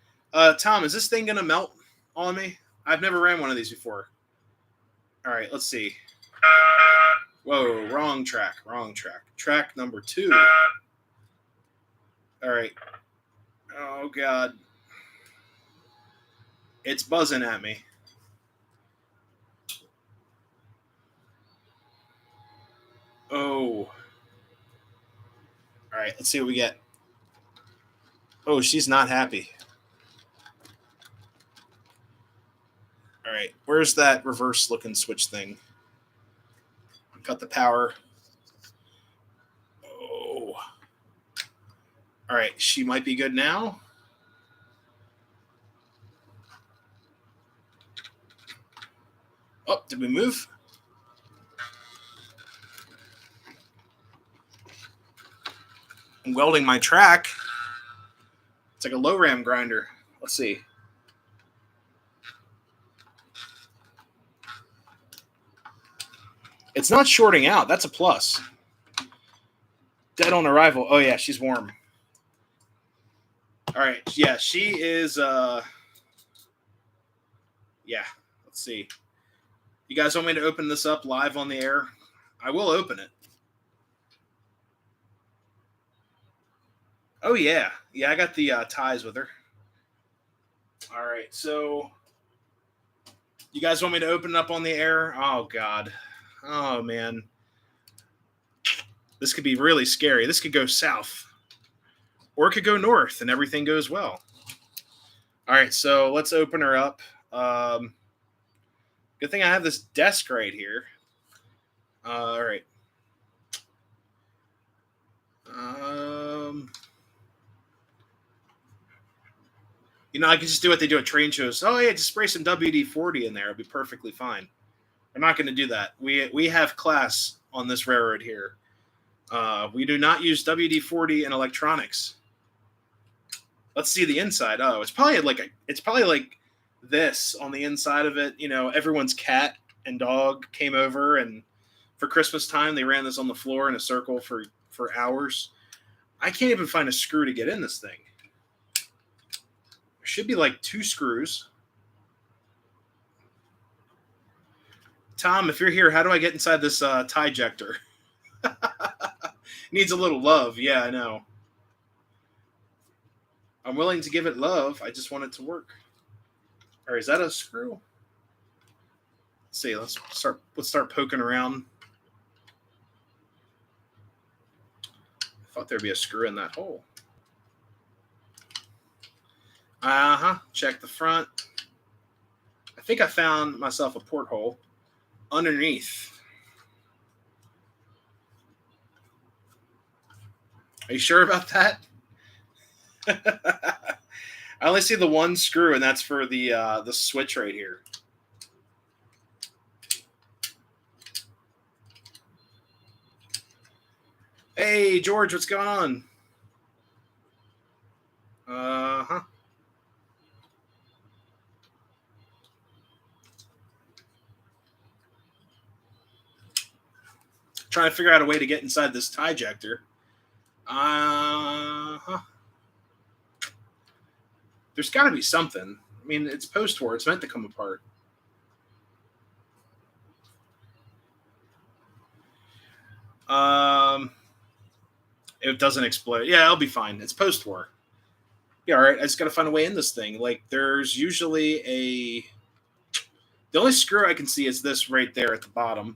Tom, is this thing gonna melt on me? I've never ran one of these before. All right, let's see. Whoa, wrong track. Track number 2. All right. Oh, God. It's buzzing at me. Oh. All right, let's see what we get. Oh, she's not happy. All right, where's that reverse-looking switch thing? Cut the power. Oh. All right, she might be good now. Oh, did we move? I'm welding my track. It's like a low ram grinder. Let's see. It's not shorting out. That's a plus. Dead on arrival. Oh, yeah, she's warm. All right. Yeah, she is. Yeah. Let's see. You guys want me to open this up live on the air? I will open it. Oh, yeah. Yeah, I got the ties with her. All right. So you guys want me to open it up on the air? Oh, God. Oh, man. This could be really scary. This could go south. Or it could go north and everything goes well. All right, so let's open her up. Good thing I have this desk right here. All right. I can just do what they do at train shows. Oh yeah, just spray some WD-40 in there. It'll be perfectly fine. I'm not going to do that. We have class on this railroad here. We do not use WD-40 in electronics. Let's see the inside. Oh, it's probably like this on the inside of it. Everyone's cat and dog came over, and for Christmas time they ran this on the floor in a circle for hours. I can't even find a screw to get in this thing. There should be like 2 screws. Tom, if you're here, how do I get inside this tie ejector? Needs a little love. Yeah, I know. I'm willing to give it love. I just want it to work. All right, is that a screw? Let's see. Let's start poking around. I thought there'd be a screw in that hole. Check the front. I think I found myself a porthole underneath. Are you sure about that? I only see the one screw, and that's for the switch right here. Hey, George, what's going on? Trying to figure out a way to get inside this tie ejector. There's got to be something. I mean, it's post-war. It's meant to come apart. It doesn't explode. Yeah, it'll be fine. It's post-war. Yeah, all right. I just got to find a way in this thing. Like, there's usually the only screw I can see is this right there at the bottom.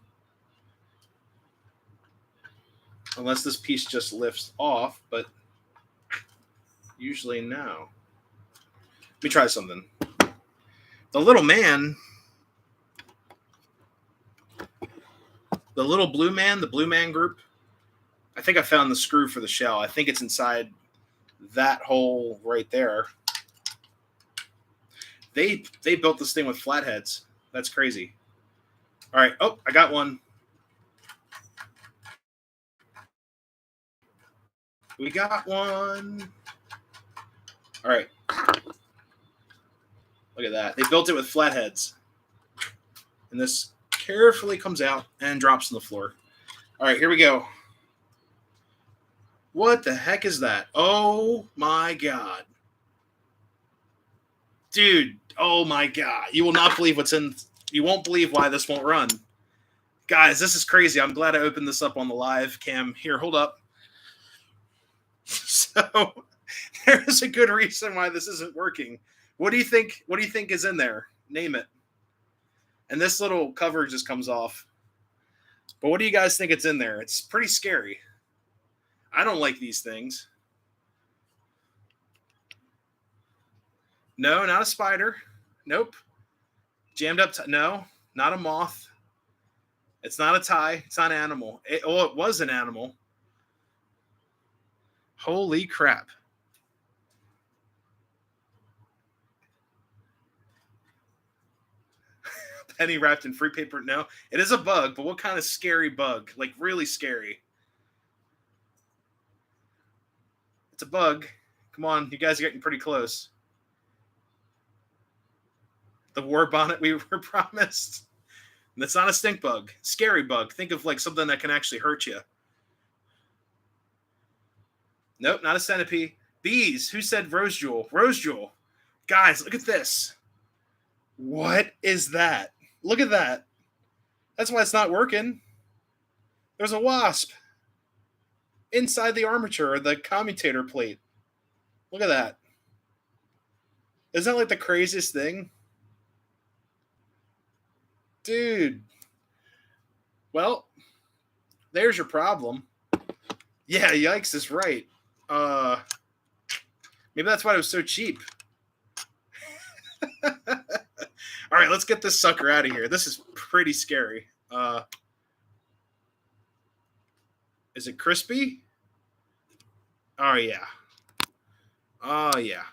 Unless this piece just lifts off, but usually no. Let me try something. The little man, the little blue man, the blue man group, I think I found the screw for the shell. I think it's inside that hole right there. They built this thing with flatheads. That's crazy. All right. Oh, I got one. We got one. All right. Look at that. They built it with flatheads. And this carefully comes out and drops on the floor. All right, here we go. What the heck is that? Oh, my God. Dude, oh, my God. You will not believe what's in. You won't believe why this won't run. Guys, this is crazy. I'm glad I opened this up on the live cam. Here, hold up. So there is a good reason why this isn't working. What do you think? What do you think is in there? Name it. And this little cover just comes off. But what do you guys think it's in there? It's pretty scary. I don't like these things. No, not a spider. Nope. Jammed up. No, not a moth. It's not a tie. It's not an animal. It was an animal. Holy crap. Penny wrapped in free paper. No, it is a bug, but what kind of scary bug? Like really scary. It's a bug. Come on, you guys are getting pretty close. The war bonnet we were promised. And that's not a stink bug. Scary bug. Think of like something that can actually hurt you. Nope, not a centipede. Bees. Who said rose jewel? Rose jewel. Guys, look at this. What is that? Look at that. That's why it's not working. There's a wasp inside the armature or the commutator plate. Look at that. Isn't that like the craziest thing? Dude. Well, there's your problem. Yeah, yikes is right. Maybe that's why it was so cheap. right, let's get this sucker out of here. This is pretty scary. Is it crispy? Oh, yeah. Oh, yeah.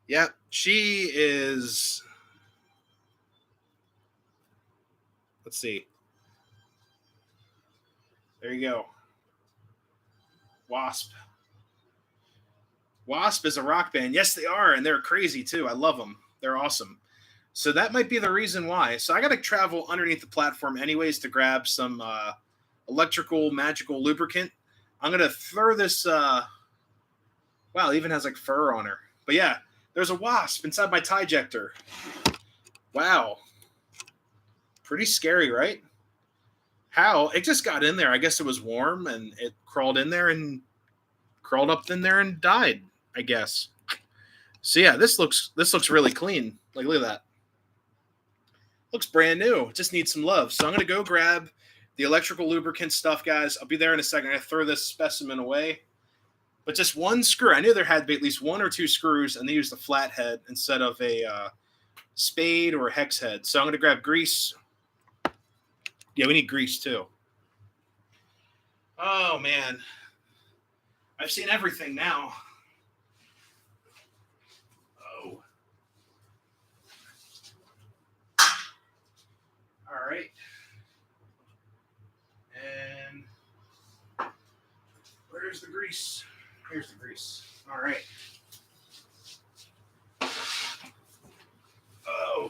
Yep, she is... Let's see. There you go. Wasp. Wasp is a rock band. Yes, they are, and they're crazy, too. I love them. They're awesome. So that might be the reason why. So I got to travel underneath the platform anyways to grab some electrical magical lubricant. I'm going to throw this... Wow, it even has like fur on her. But yeah, there's a wasp inside my tie ejector. Wow. Pretty scary, right? How? It just got in there. I guess it was warm and it crawled in there and crawled up in there and died, I guess. So yeah, this looks really clean. Like, look at that. Looks brand new. It just needs some love. So I'm going to go grab the electrical lubricant stuff, guys. I'll be there in a second. I'm going to throw this specimen away. But just one screw. I knew there had to be at least one or two screws, and they used a flathead instead of a spade or a hex head. So I'm going to grab grease. Yeah, we need grease too. Oh, man. I've seen everything now. Oh. All right. And where's the grease? Here's the grease. All right. Oh.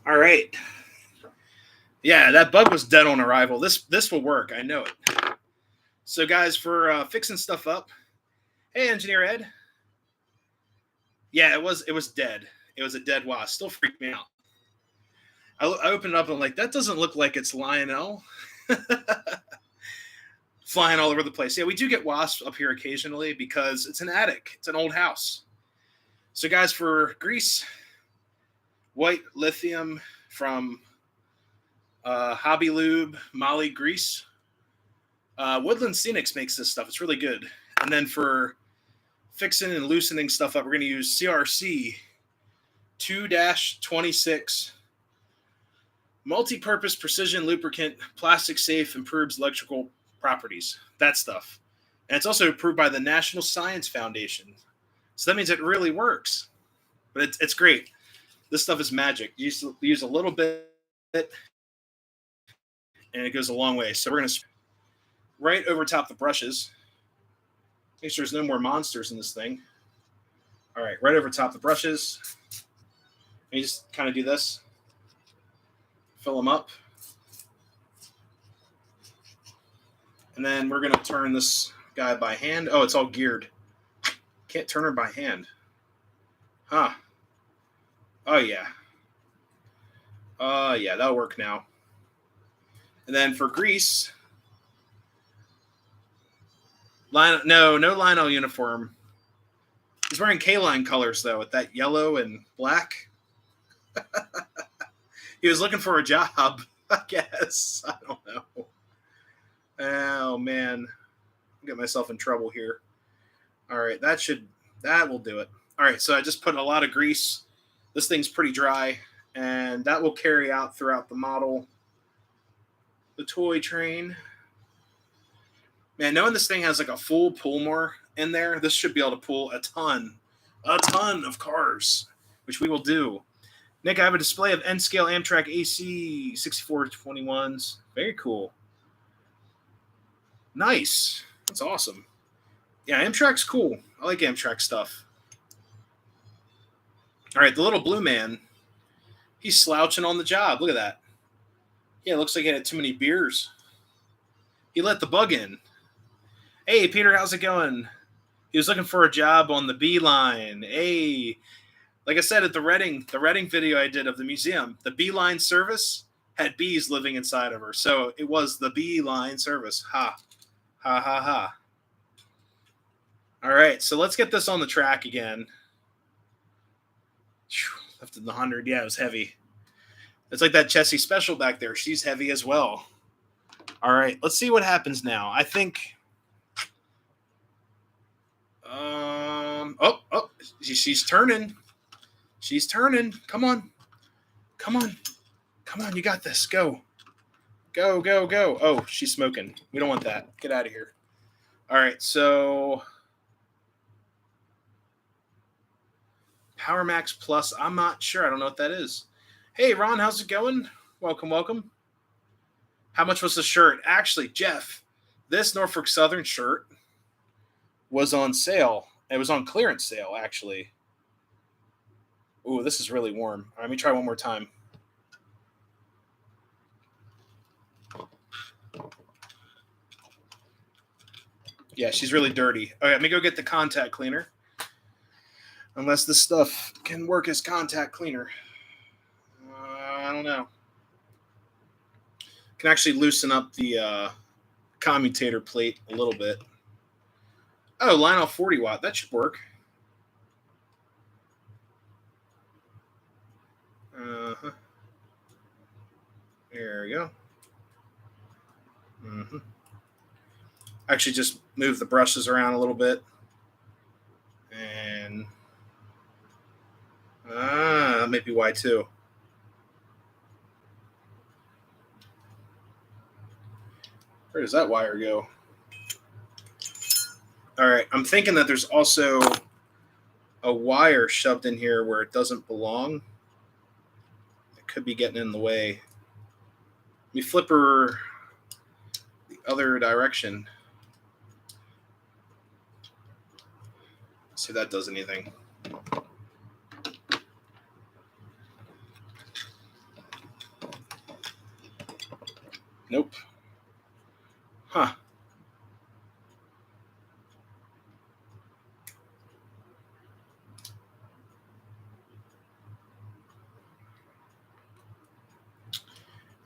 All right. Yeah, that bug was dead on arrival. This will work. I know it. So, guys, for fixing stuff up. Hey, Engineer Ed. Yeah, it was dead. It was a dead wasp. Still freaked me out. I opened it up and I'm like, that doesn't look like it's Lionel. Flying all over the place. Yeah, we do get wasps up here occasionally because it's an attic. It's an old house. So, guys, for grease, white lithium from Hobby Lube, Molly Grease. Woodland Scenics makes this stuff. It's really good. And then for fixing and loosening stuff up, we're going to use CRC 2-26 multi-purpose precision lubricant, plastic safe, improves electrical properties. That stuff. And it's also approved by the National Science Foundation. So that means it really works. But it's great. This stuff is magic. You use a little bit, and it goes a long way. So we're going to right over top the brushes. Make sure there's no more monsters in this thing. All right, right over top the brushes. And you just kind of do this. Fill them up. And then we're going to turn this guy by hand. Oh, it's all geared. Can't turn her by hand. Huh. Oh, yeah. Yeah, that'll work now. And then for grease, no Lionel uniform. He's wearing K-Line colors, though, with that yellow and black. He was looking for a job, I guess. I don't know. Oh, man. I'll get myself in trouble here. All right, that will do it. All right, so I just put a lot of grease. This thing's pretty dry, and that will carry out throughout the model. The toy train. Man, knowing this thing has like a full pull-more in there, this should be able to pull a ton of cars, which we will do. Nick, I have a display of N-scale Amtrak AC 6421s. Very cool. Nice. That's awesome. Yeah, Amtrak's cool. I like Amtrak stuff. All right, the little blue man, he's slouching on the job. Look at that. Yeah, it looks like he had too many beers. He let the bug in. Hey, Peter, how's it going? He was looking for a job on the B line. Hey, like I said at the Reading video I did of the museum, the B line service had bees living inside of her. So it was the B line service. Ha, ha, ha, ha. All right, so let's get this on the track again. Left in the 100. Yeah, it was heavy. It's like that Chessy special back there. She's heavy as well. All right, let's see what happens now. I think Oh, she's turning. She's turning. Come on. Come on. Come on. You got this. Go. Go, go, go. Oh, she's smoking. We don't want that. Get out of here. All right, so Power Max Plus. I'm not sure. I don't know what that is. Hey, Ron, how's it going? Welcome, welcome. How much was the shirt? Actually, Jeff, this Norfolk Southern shirt was on sale. It was on clearance sale, actually. Ooh, this is really warm. All right, let me try one more time. Yeah, she's really dirty. All right, let me go get the contact cleaner. Unless this stuff can work as contact cleaner. I don't know. Can actually loosen up the commutator plate a little bit. Oh, Lionel 40 watt. That should work. Uh-huh. There we go. Mm-hmm. Actually, just move the brushes around a little bit. And that may be why too. Where does that wire go? All right, I'm thinking that there's also a wire shoved in here where it doesn't belong. It could be getting in the way. Let me flip her the other direction. See if that does anything. Nope. Huh.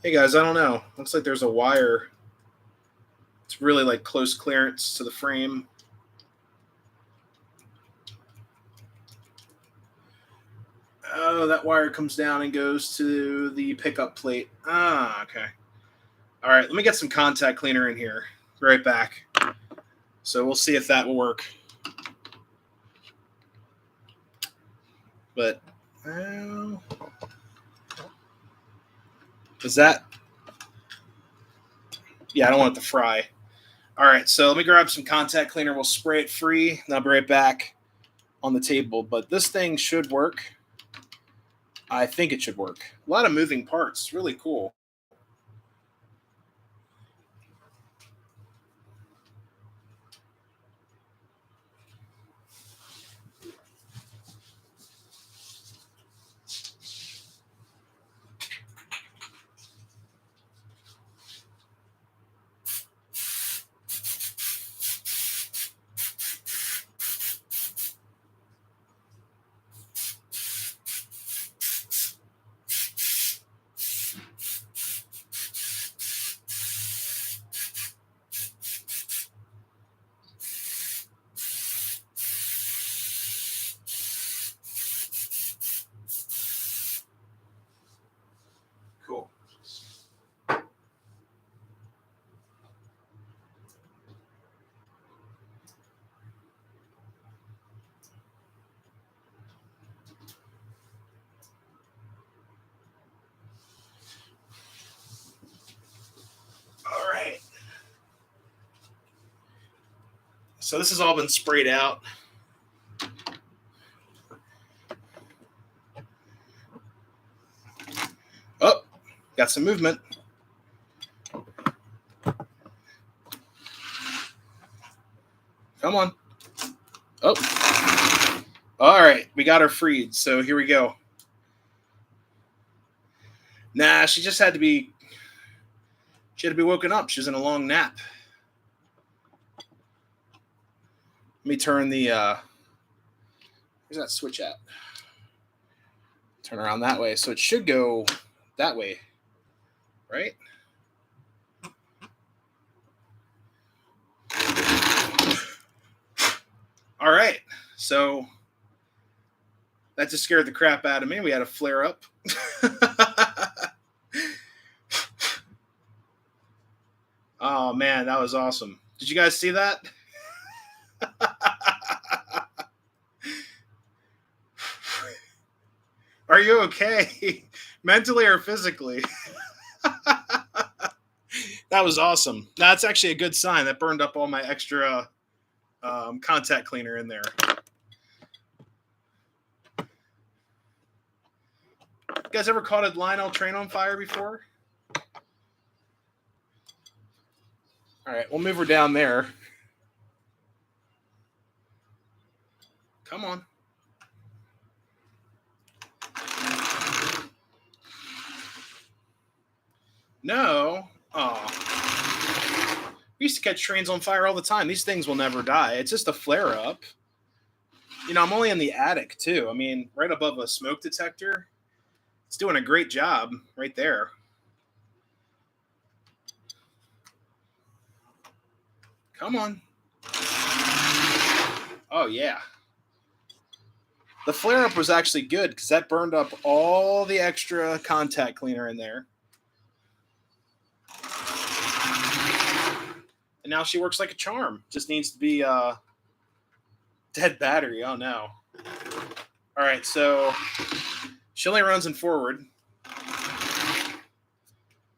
Hey guys, I don't know. Looks like there's a wire. It's really like close clearance to the frame. Oh, that wire comes down and goes to the pickup plate. Ah, okay. All right, let me get some contact cleaner in here. Be right back. So we'll see if that will work. But is that? Yeah, I don't want it to fry. All right, so let me grab some contact cleaner. We'll spray it free, and I'll be right back on the table. But this thing should work. I think it should work. A lot of moving parts. Really cool. Cool. All right. So this has all been sprayed out. Oh, got some movement. Come on. Oh. All right, we got her freed. So here we go. Nah, she just had to be woken up. She was in a long nap. Let me turn the where's that switch at? Turn around that way. So it should go that way. Right? All right. So that just scared the crap out of me. We had a flare up. Oh man, that was awesome. Did you guys see that? Are you okay? Mentally or physically? That was awesome. That's actually a good sign. That burned up all my extra contact cleaner in there. You guys ever caught a Lionel train on fire before? All right, we'll move her down there. Come on. No. Oh. We used to catch trains on fire all the time. These things will never die. It's just a flare up. You know, I'm only in the attic too. I mean, right above a smoke detector. It's doing a great job right there. Come on. Oh, yeah. The flare up was actually good because that burned up all the extra contact cleaner in there. And now she works like a charm. Just needs to be dead battery. Oh, no. All right, so she only runs in forward.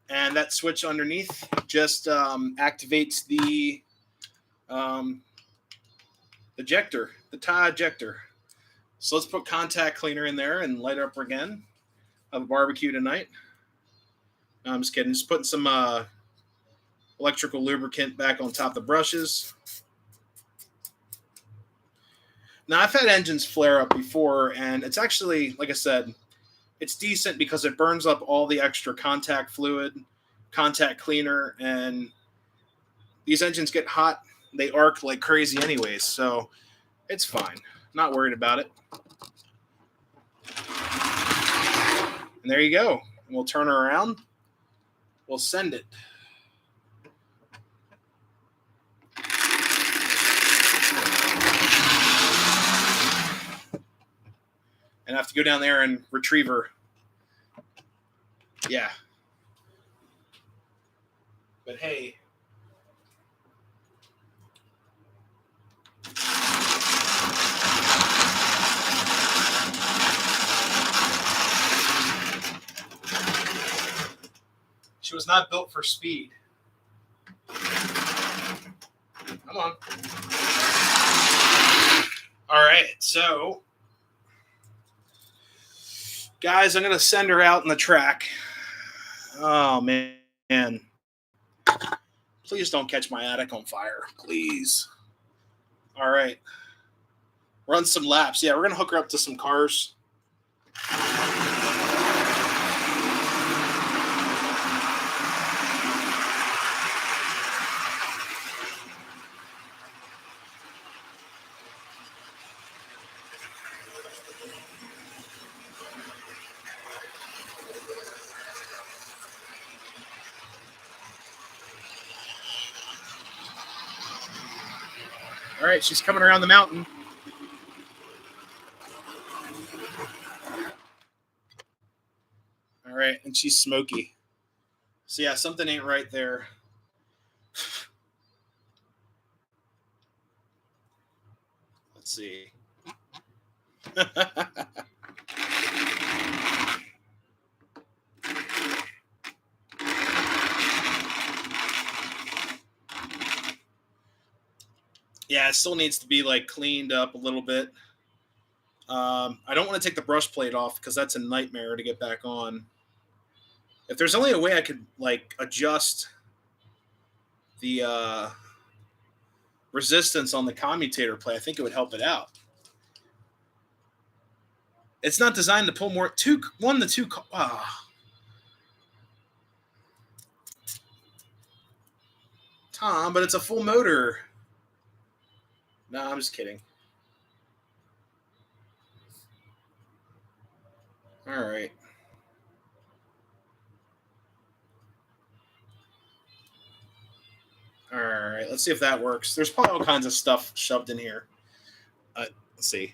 And that switch underneath just activates the ejector, the tie ejector. So let's put contact cleaner in there and light her up again. Have a barbecue tonight. No, I'm just kidding. Just putting some electrical lubricant back on top of the brushes. Now, I've had engines flare up before, and it's actually, like I said, it's decent because it burns up all the extra contact fluid, contact cleaner, and these engines get hot. They arc like crazy anyways, so it's fine. Not worried about it. And there you go. And we'll turn her around. We'll send it. And I have to go down there and retrieve her. Yeah. But hey. She was not built for speed. Come on. All right, so guys, I'm gonna send her out in the track. Oh man. Please don't catch my attic on fire. Please. All right. Run some laps. Yeah, we're gonna hook her up to some cars. All right, she's coming around the mountain. All right, and she's smoky. So yeah, something ain't right there. Let's see. Yeah, it still needs to be like cleaned up a little bit. I don't want to take the brush plate off because that's a nightmare to get back on. If there's only a way I could like adjust the resistance on the commutator plate, I think it would help it out. It's not designed to pull more. One to two. Tom, but it's a full motor. No, I'm just kidding. All right. All right. Let's see if that works. There's probably all kinds of stuff shoved in here. Let's see.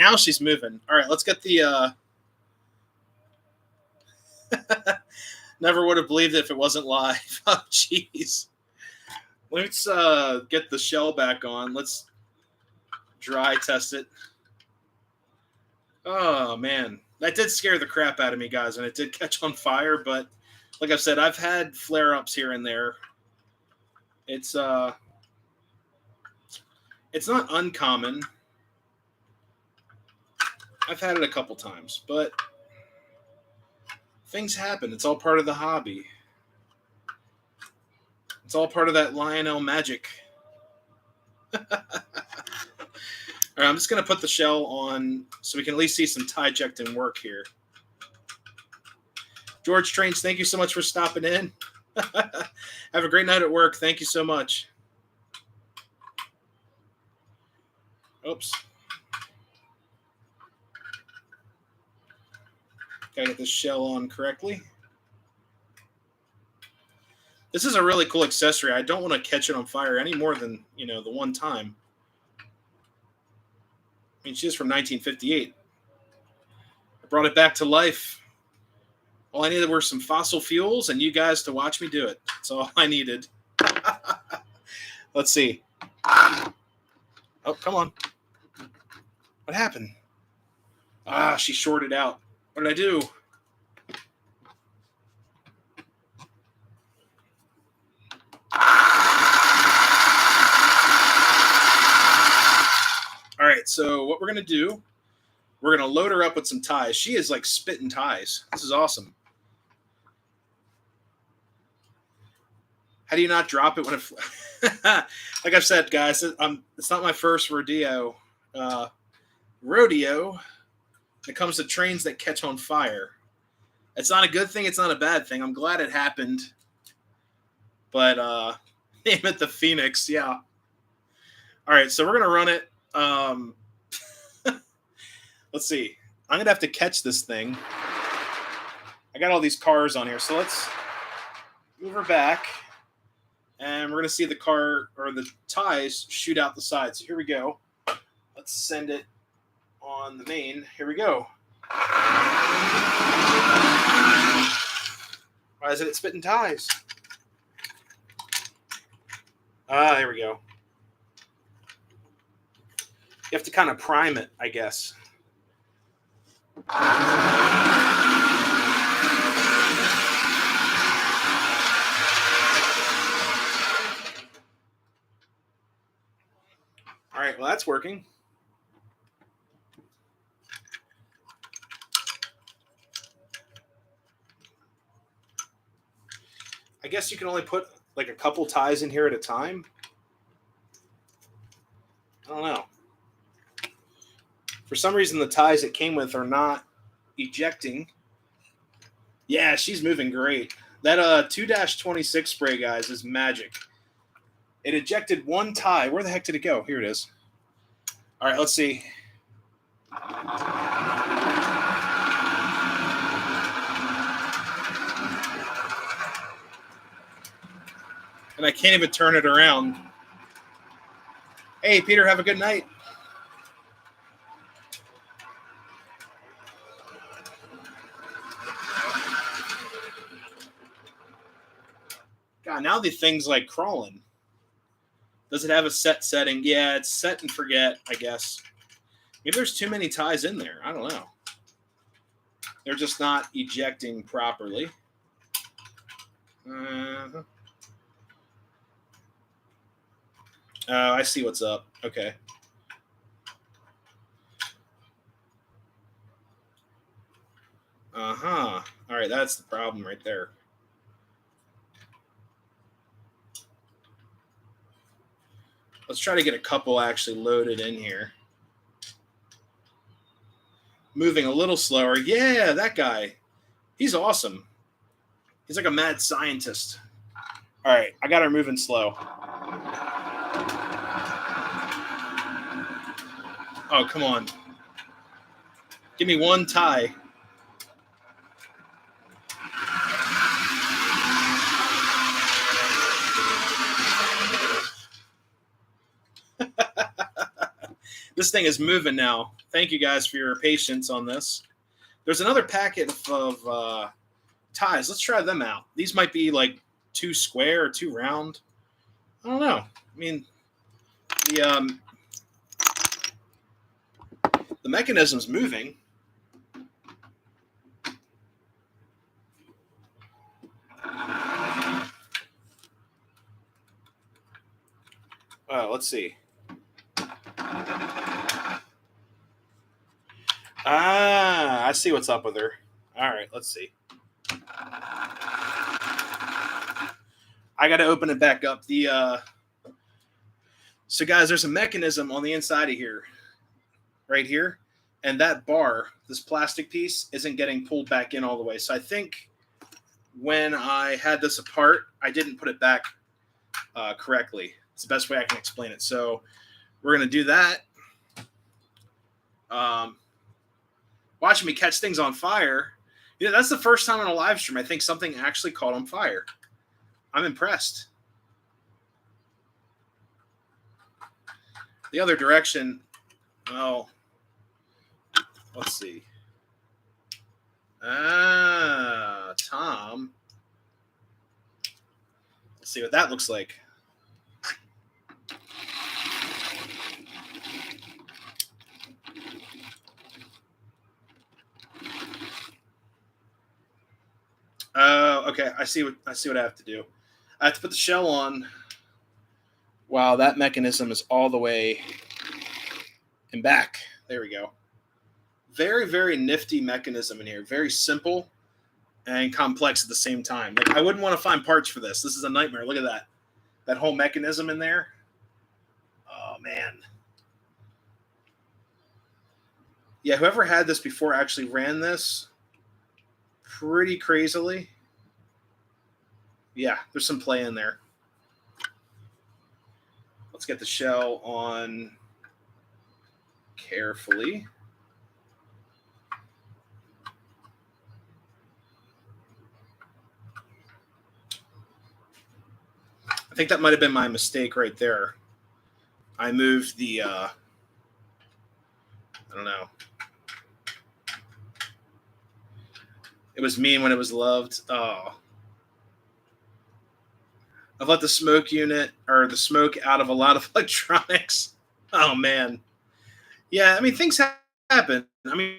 now she's moving. All right, let's get the... Never would have believed it if it wasn't live. Oh, jeez. Let's get the shell back on. Let's dry test it. Oh, man. That did scare the crap out of me, guys, and it did catch on fire, but like I've said, I've had flare-ups here and there. It's not uncommon. I've had it a couple times, but things happen. It's all part of the hobby. It's all part of that Lionel magic. All right, I'm just going to put the shell on so we can at least see some tie ejecting work here. George Trains, thank you so much for stopping in. Have a great night at work. Thank you so much. Oops. Gotta get this shell on correctly. This is a really cool accessory. I don't want to catch it on fire any more than, the one time. I mean, she's from 1958. I brought it back to life. All I needed were some fossil fuels and you guys to watch me do it. That's all I needed. Let's see. Oh, come on. What happened? Ah, she shorted out. What did I do? All right, so what we're going to do, we're going to load her up with some ties. She is like spitting ties. This is awesome. How do you not drop it when it... Like I've said, guys, it's not my first rodeo when it comes to trains that catch on fire. It's not a good thing. It's not a bad thing. I'm glad it happened. But name it the Phoenix. Yeah. All right, so we're going to run it. Let's see. I'm going to have to catch this thing. I got all these cars on here, so let's move her back. And we're going to see the car or the ties shoot out the side. So here we go. Let's send it on the main. Here we go. Why isn't it spitting ties? Ah, there we go. You have to kind of prime it, I guess. All right, well, that's working. I guess you can only put like a couple ties in here at a time. I don't know. For some reason, the ties it came with are not ejecting. Yeah, she's moving great. That 2-26 spray, guys, is magic. It ejected one tie. Where the heck did it go? Here it is. All right, let's see. And I can't even turn it around. Hey, Peter, have a good night. God, now the thing's like crawling. Does it have a set setting? Yeah, it's set and forget, I guess. Maybe there's too many ties in there. I don't know. They're just not ejecting properly. Oh, I see what's up. Okay. Uh-huh. All right, that's the problem right there. Let's try to get a couple actually loaded in here. Moving a little slower. Yeah, that guy. He's awesome. He's like a mad scientist. All right, I got her moving slow. Oh, come on. Give me one tie. This thing is moving now. Thank you guys for your patience on this. There's another packet of ties. Let's try them out. These might be like 2 square or 2 round. I don't know. I mean, the mechanism's moving. Let's see. I see what's up with her. All right, let's see. I got to open it back up. So guys, there's a mechanism on the inside of here, right here, and that bar, this plastic piece, isn't getting pulled back in all the way. So I think when I had this apart, I didn't put it back correctly. It's the best way I can explain it. So we're going to do that. Watching me catch things on fire. You know, that's the first time on a live stream I think something actually caught on fire. I'm impressed. The other direction, well, let's see. Tom. Let's see what that looks like. Okay. I see what I have to do. I have to put the shell on. Wow, that mechanism is all the way and back. There we go. Very, very nifty mechanism in here. Very simple and complex at the same time. Like, I wouldn't want to find parts for this. This is a nightmare. Look at that. That whole mechanism in there. Oh, man. Yeah, whoever had this before actually ran this pretty crazily. Yeah, there's some play in there. Let's get the shell on carefully. I think that might have been my mistake right there. I moved the, I don't know. It was mean when it was loved. Oh. I've let the smoke unit or the smoke out of a lot of electronics. Oh, man. Yeah, I mean, things happen. I mean,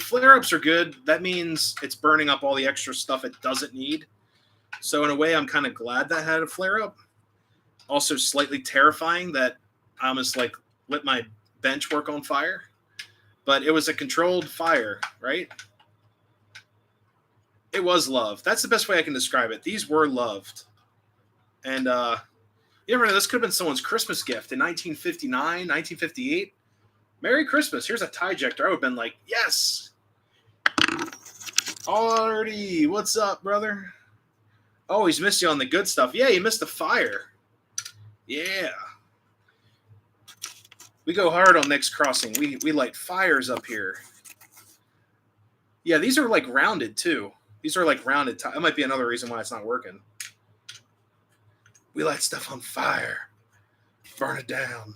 flare-ups are good. That means it's burning up all the extra stuff it doesn't need. So in a way, I'm kind of glad that had a flare-up. Also slightly terrifying that I almost like lit my bench work on fire. But it was a controlled fire, right? It was love. That's the best way I can describe it. These were loved. And you never know, this could have been someone's Christmas gift in 1959, 1958. Merry Christmas. Here's a tie ejector. I would have been like, yes. Artie, what's up, brother? Oh, he's missed you on the good stuff. Yeah, you missed the fire. Yeah. We go hard on Next Crossing. We light fires up here. Yeah, these are like rounded too. These are like rounded. That might be another reason why it's not working. We light stuff on fire. Burn it down.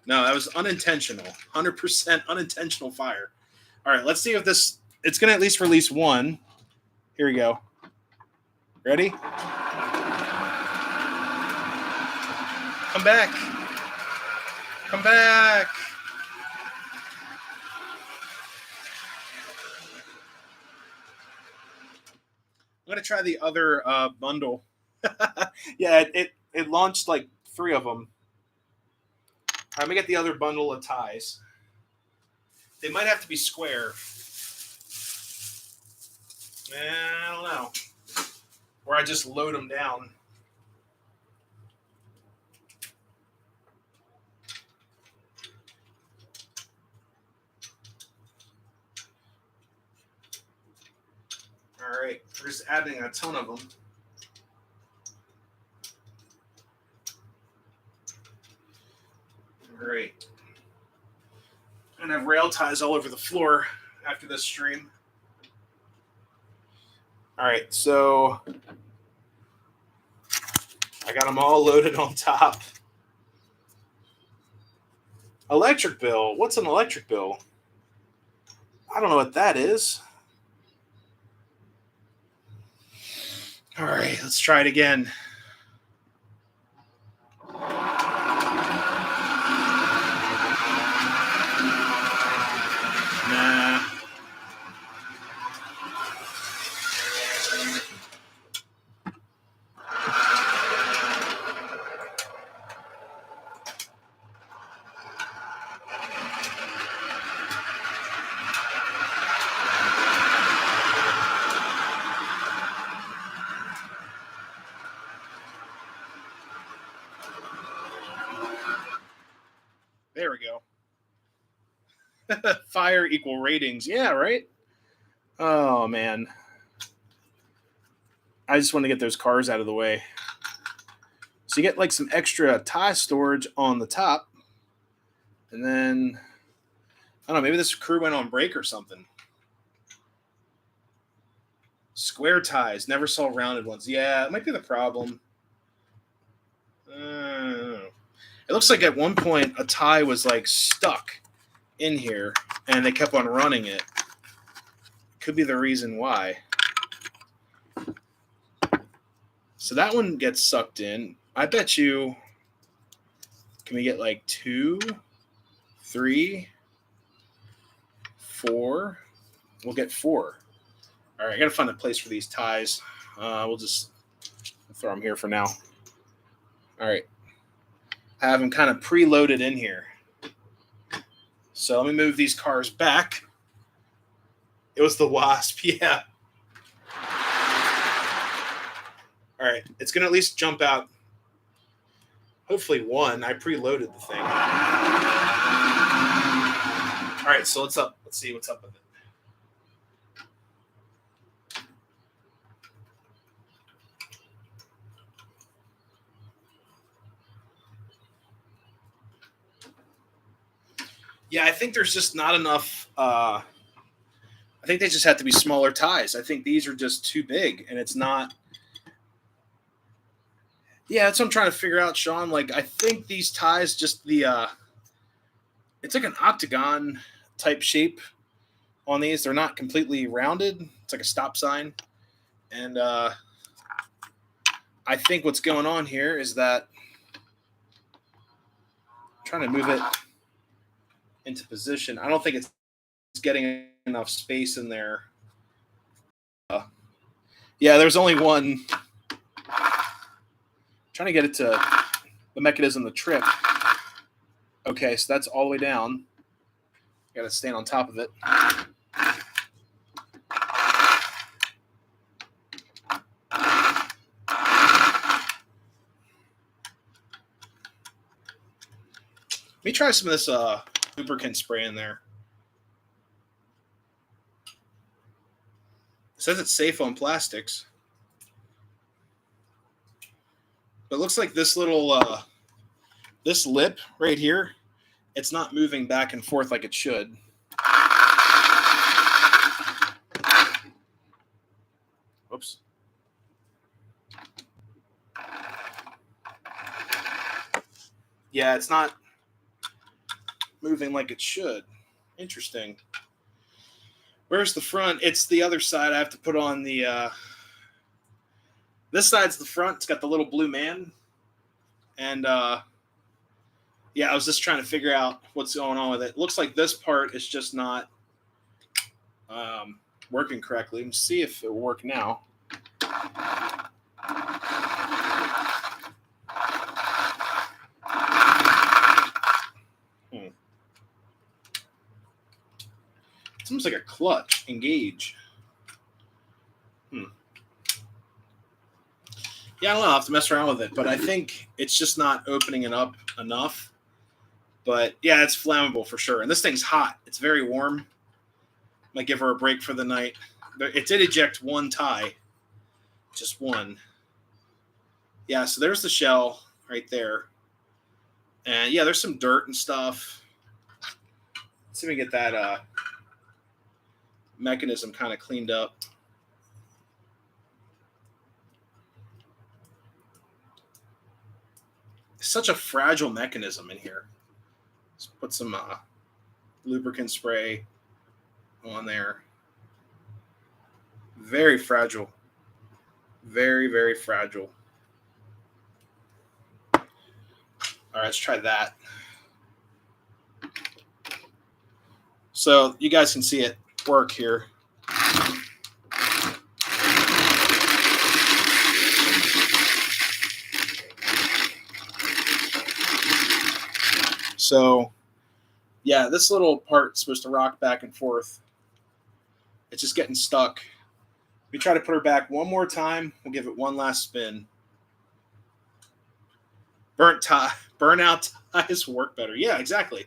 No, that was unintentional. 100% unintentional fire. All right, let's see if this... It's going to at least release one. Here we go. Ready? Come back. Come back. I'm going to try the other bundle. Yeah, it launched like 3 of them. Let me get the other bundle of ties. They might have to be square. I don't know. Or I just load them down. All right, we're just adding a ton of them. All right. And I have rail ties all over the floor after this stream. All right, so I got them all loaded on top. Electric bill. What's an electric bill? I don't know what that is. All right, let's try it again. Nah. There we go. Fire equal ratings. Yeah, right? Oh, man. I just want to get those cars out of the way. So you get like some extra tie storage on the top. And then, I don't know, maybe this crew went on break or something. Square ties. Never saw rounded ones. Yeah, it might be the problem. It looks like at one point a tie was like stuck in here and they kept on running it. Could be the reason why. So that one gets sucked in. I bet you, can we get like 2, 3, 4? We'll get 4. All right, I got to find a place for these ties. We'll just throw them here for now. All right. I have them kind of preloaded in here. So let me move these cars back. It was the Wasp, yeah. All right, it's going to at least jump out. Hopefully 1. I preloaded the thing. All right, so let's see what's up with it. Yeah, I think there's just not enough. I think they just have to be smaller ties. I think these are just too big, and it's not. Yeah, that's what I'm trying to figure out, Sean. Like, I think these ties just it's like an octagon type shape on these. They're not completely rounded. It's like a stop sign. And I think what's going on here is that I'm trying to move it into position. I don't think it's getting enough space in there. Yeah, there's only one. Trying to get it to the mechanism to trip. Okay, so that's all the way down. Got to stand on top of it. Let me try some of this lubricant spray in there. It says it's safe on plastics. But it looks like this little, this lip right here, it's not moving back and forth like it should. Oops. Yeah, it's not moving like it should. Interesting. Where's the front? It's the other side. I have to put on the. This side's the front. It's got the little blue man. And yeah, I was just trying to figure out what's going on with it. Looks like this part is just not working correctly. Let me see if it will work now. It's almost like a clutch engage. Yeah, I don't know. I'll have to mess around with it, but I think it's just not opening it up enough. But yeah, it's flammable for sure. And this thing's hot. It's very warm. Might give her a break for the night. It did eject one tie. Just one. Yeah, so there's the shell right there. And yeah, there's some dirt and stuff. Let's see if we can get that mechanism kind of cleaned up. It's such a fragile mechanism in here. Let's put some lubricant spray on there. Very fragile. Very, very fragile. All right, let's try that. So you guys can see it work here. So, yeah, this little part's supposed to rock back and forth. It's just getting stuck. We try to put her back one more time. We'll give it one last spin. Burnout ties work better. Yeah, exactly.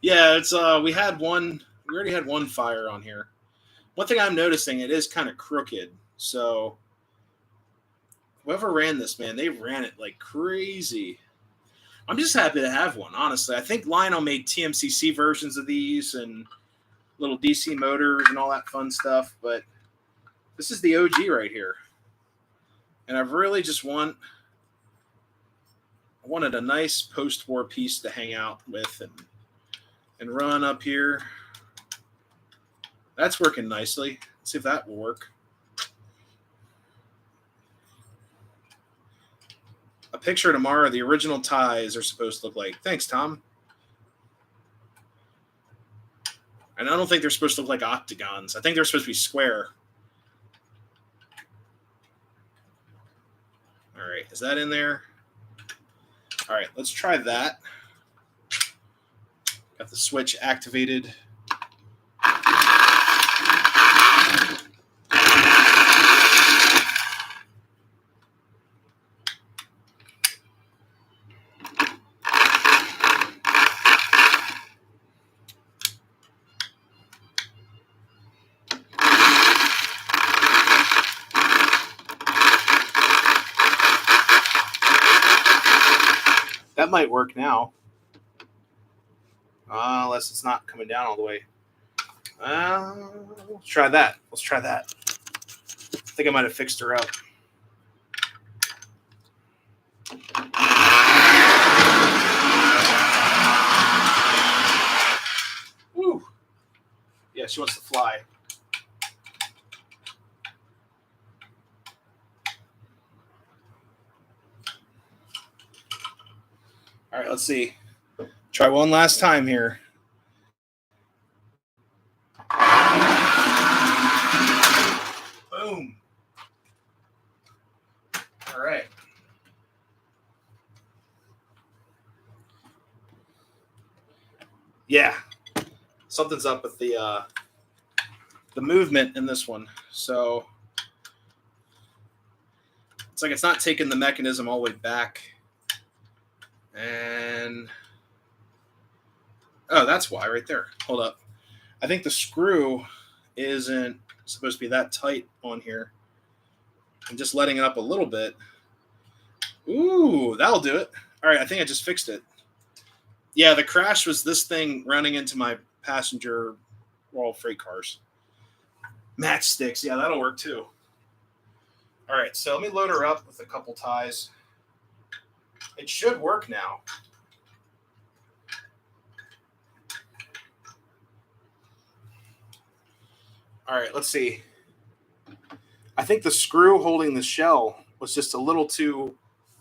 Yeah, it's we already had one fire on here. One thing I'm noticing, it is kind of crooked. So whoever ran this, man, they ran it like crazy. I'm just happy to have one, honestly. I think Lionel made TMCC versions of these and little DC motors and all that fun stuff, but this is the OG right here. And I've really just wanted a nice post-war piece to hang out with and run up here. That's working nicely. Let's see if that will work. A picture tomorrow. The original ties are supposed to look like. Thanks, Tom. And I don't think they're supposed to look like octagons. I think they're supposed to be square. All right, is that in there? All right, let's try that. Got the switch activated. That might work now. Unless it's not coming down all the way. Let's try that. Let's try that. I think I might have fixed her up. Woo. Yeah, she wants to fly. All right, let's see. Try one last time here. Boom. All right. Yeah. Something's up with the movement in this one. So it's like it's not taking the mechanism all the way back. And oh, that's why right there. Hold up. I think the screw isn't supposed to be that tight on here. I'm just letting it up a little bit. Ooh, that'll do it. All right, I think I just fixed it. Yeah, the crash was this thing running into my passenger wall freight cars. Matchsticks, yeah, that'll work too. All right, so let me load her up with a couple ties. It should work now. All right, let's see. I think the screw holding the shell was just a little too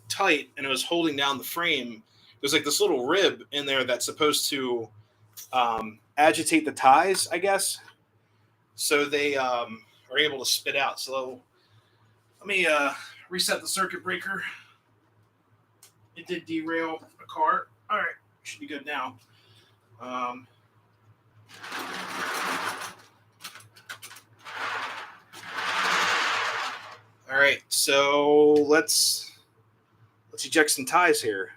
tight, and it was holding down the frame. There's like this little rib in there that's supposed to agitate the ties, I guess, so they are able to spit out. So let me reset the circuit breaker. It did derail a car. All right, should be good now. All right, so let's eject some ties here.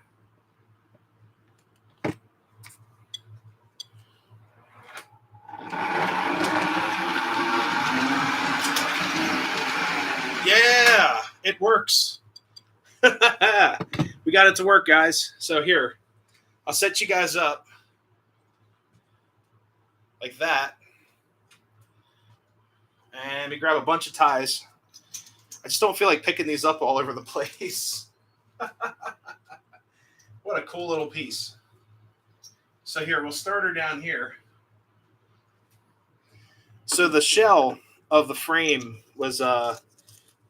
Yeah, it works. We got it to work, guys. So here, I'll set you guys up like that. And we grab a bunch of ties. I just don't feel like picking these up all over the place. What a cool little piece. So here, we'll start her down here. So the shell of the frame was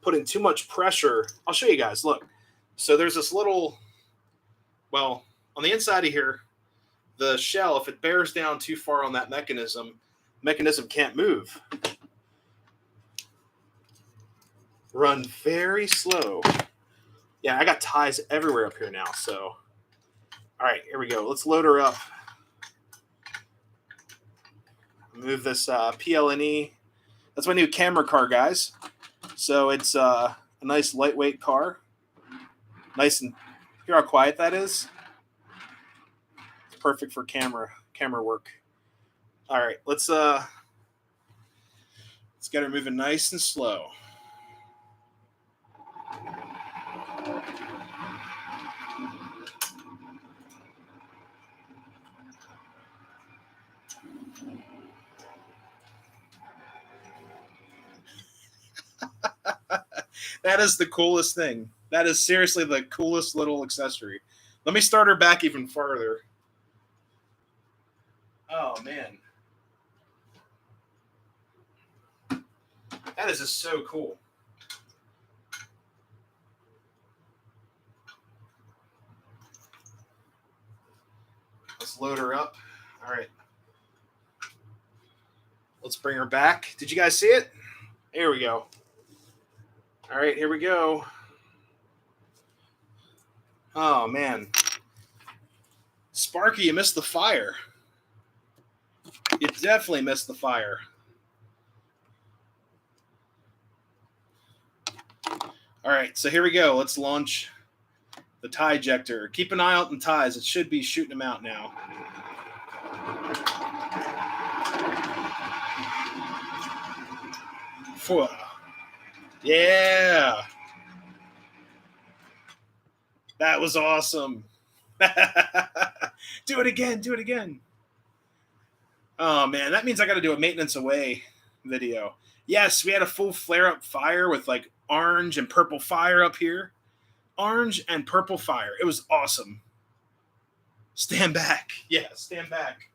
putting too much pressure. I'll show you guys. Look. So there's this little, well, on the inside of here, the shell, if it bears down too far on that mechanism can't move. Run very slow. Yeah, I got ties everywhere up here now. So, all right, here we go. Let's load her up. Move this PLNE. That's my new camera car, guys. So it's a nice lightweight car. Nice, and hear how quiet that is? It's perfect for camera work. All right, let's get her moving nice and slow. That is the coolest thing. That is seriously the coolest little accessory. Let me start her back even farther. Oh, man. That is just so cool. Let's load her up. All right. Let's bring her back. Did you guys see it? Here we go. All right, here we go. Oh, man. Sparky, you missed the fire. You definitely missed the fire. All right, so here we go. Let's launch the tie ejector. Keep an eye out on ties. It should be shooting them out now. Yeah. That was awesome. Do it again. Do it again. Oh, man. That means I got to do a maintenance away video. Yes, we had a full flare-up fire with like orange and purple fire up here. Orange and purple fire. It was awesome. Stand back. Yeah, stand back.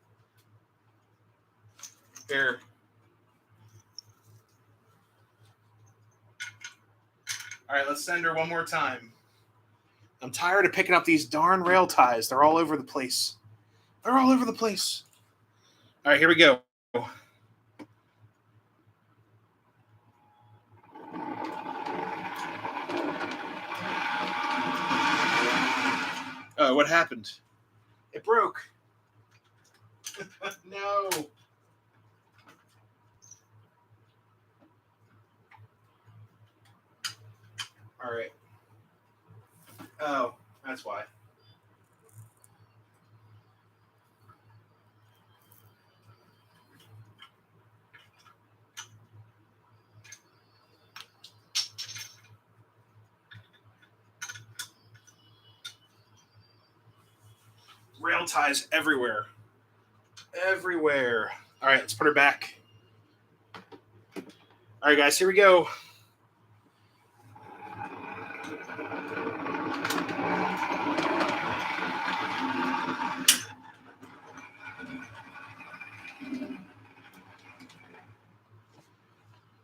Here. All right, let's send her one more time. I'm tired of picking up these darn rail ties. They're all over the place. They're all over the place. All right, here we go. Oh, what happened? It broke. No. All right. Oh, that's why. Rail ties everywhere. Everywhere. All right, let's put her back. All right, guys, here we go.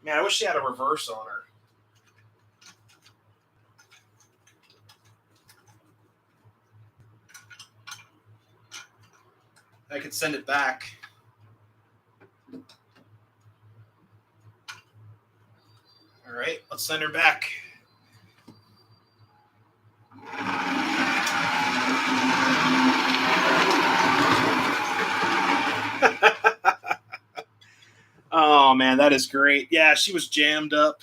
Man, I wish she had a reverse on her. I could send it back. All right, let's send her back. Oh, man, that is great. Yeah, she was jammed up.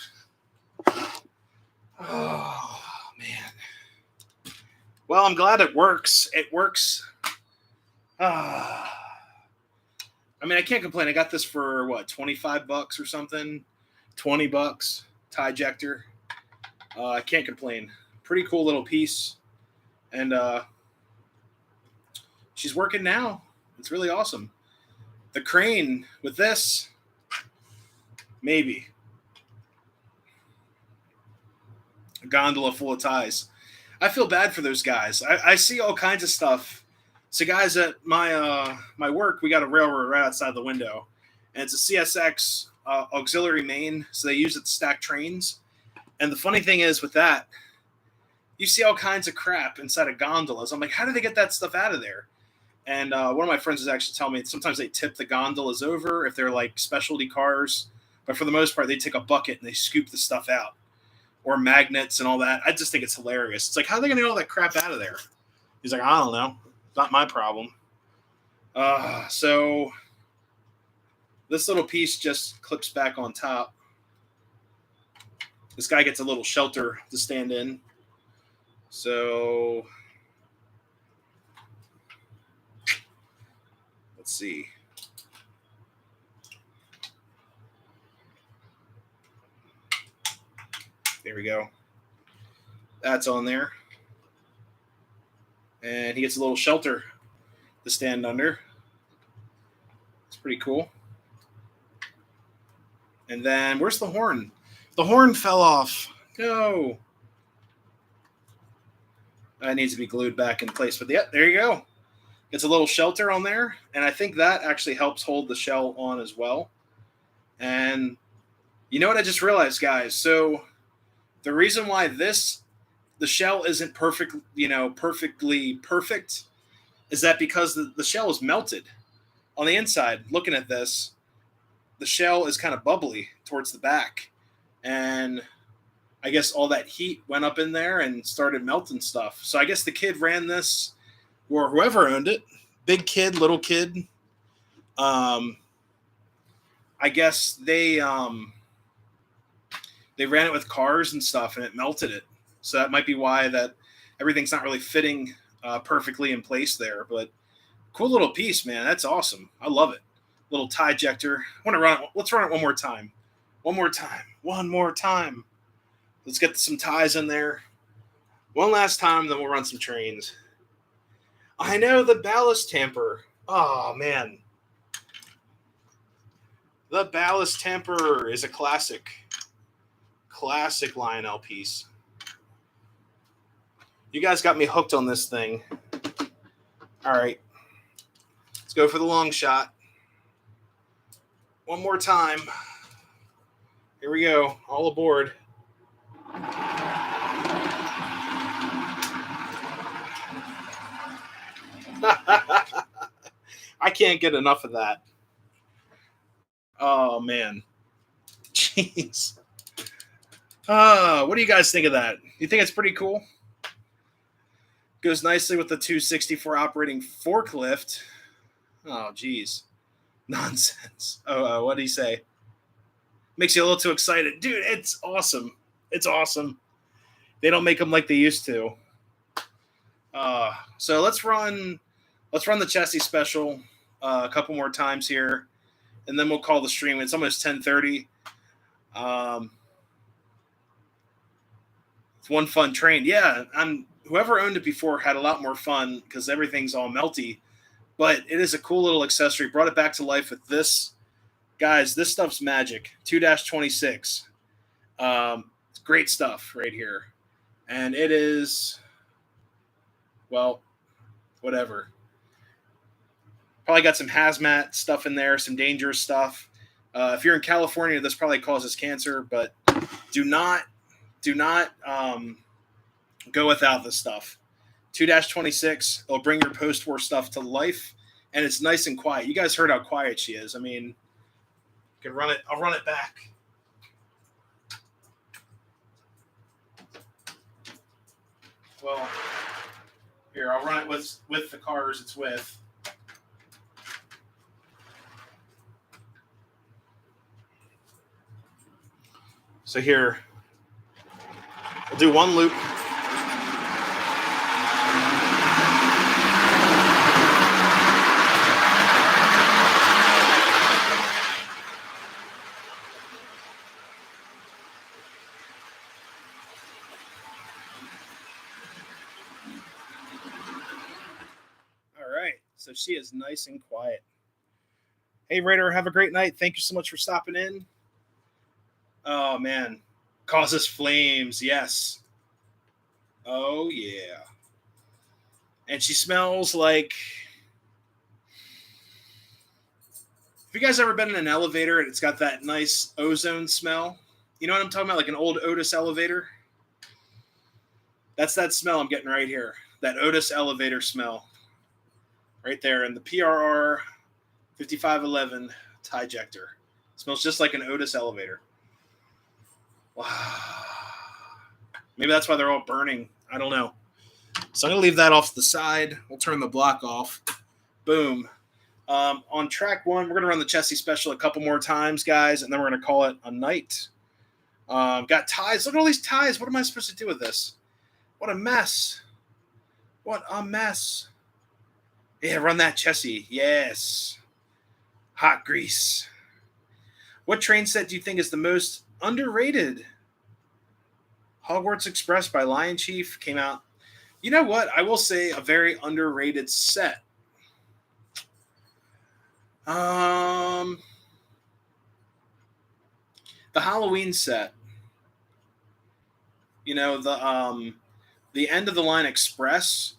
Oh, man. Well, I'm glad it works. It works. I mean, I can't complain. I got this for, what, $25 or something? $20. Tie ejector. I can't complain. Pretty cool little piece. And she's working now. It's really awesome. The crane with this, maybe. A gondola full of ties. I feel bad for those guys. I see all kinds of stuff So guys, at my work, we got a railroad right outside the window, and it's a CSX auxiliary main, so they use it to stack trains. And the funny thing is with that, you see all kinds of crap inside of gondolas. I'm like, how do they get that stuff out of there? And one of my friends was actually telling me sometimes they tip the gondolas over if they're like specialty cars, but for the most part, they take a bucket and they scoop the stuff out, or magnets and all that. I just think it's hilarious. It's like, how are they going to get all that crap out of there? He's like, I don't know. Not my problem. So this little piece just clips back on top. This guy gets a little shelter to stand in. So let's see. There we go. That's on there. And he gets a little shelter to stand under. It's pretty cool. And then where's the horn? The horn fell off. No. That needs to be glued back in place. But yeah, there you go. It's a little shelter on there. And I think that actually helps hold the shell on as well. And you know what I just realized, guys? So the reason why the shell isn't perfectly perfect is that because the shell is melted on the inside. Looking at this, the shell is kind of bubbly towards the back. And I guess all that heat went up in there and started melting stuff. So I guess the kid ran this, or whoever owned it, big kid, little kid. I guess they ran it with cars and stuff, and it melted it. So that might be why that everything's not really fitting perfectly in place there. But cool little piece, man. That's awesome. I love it. Little tie ejector. I want to run it. Let's run it one more time. One more time. Let's get some ties in there. One last time, then we'll run some trains. I know, the ballast tamper. Oh, man. The ballast tamper is a classic Lionel piece. You guys got me hooked on this thing. All right. Let's go for the long shot. One more time. Here we go. All aboard. I can't get enough of that. Oh, man. Jeez. What do you guys think of that? You think it's pretty cool? Goes nicely with the 264 operating forklift. Oh, geez. Nonsense. Oh, what did he say? Makes you a little too excited. Dude, it's awesome. It's awesome. They don't make them like they used to. So let's run the Chessy special a couple more times here, and then we'll call the stream. It's almost 10:30. It's one fun train. Yeah, whoever owned it before had a lot more fun because everything's all melty. But it is a cool little accessory. Brought it back to life with this. Guys, this stuff's magic. 2-26. It's great stuff right here. And it is, well, whatever. Probably got some hazmat stuff in there, some dangerous stuff. If you're in California, this probably causes cancer, but do not go without this stuff. 2-26, it'll bring your post-war stuff to life, and it's nice and quiet. You guys heard how quiet she is. I mean, you can run it. I'll run it back. Well, here, I'll run it with the cars it's with. So here, we'll do one loop. So she is nice and quiet. Hey, Raider, have a great night. Thank you so much for stopping in. Oh, man. Causes flames. Yes. Oh, yeah. And she smells like... Have you guys ever been in an elevator and it's got that nice ozone smell? You know what I'm talking about? Like an old Otis elevator? That's that smell I'm getting right here. That Otis elevator smell. Right there in the PRR 5511 tie ejector. Smells just like an Otis elevator. Wow. Maybe that's why they're all burning. I don't know. So I'm going to leave that off to the side. We'll turn the block off. Boom. On track one, we're going to run the Chessy special a couple more times, guys, and then we're going to call it a night. Got ties. Look at all these ties. What am I supposed to do with this? What a mess. What a mess. Yeah, run that Chessy. Yes. Hot grease. What train set do you think is the most underrated? Hogwarts Express by Lion Chief came out. You know what? I will say a very underrated set. The Halloween set. You know, the end of the line Express.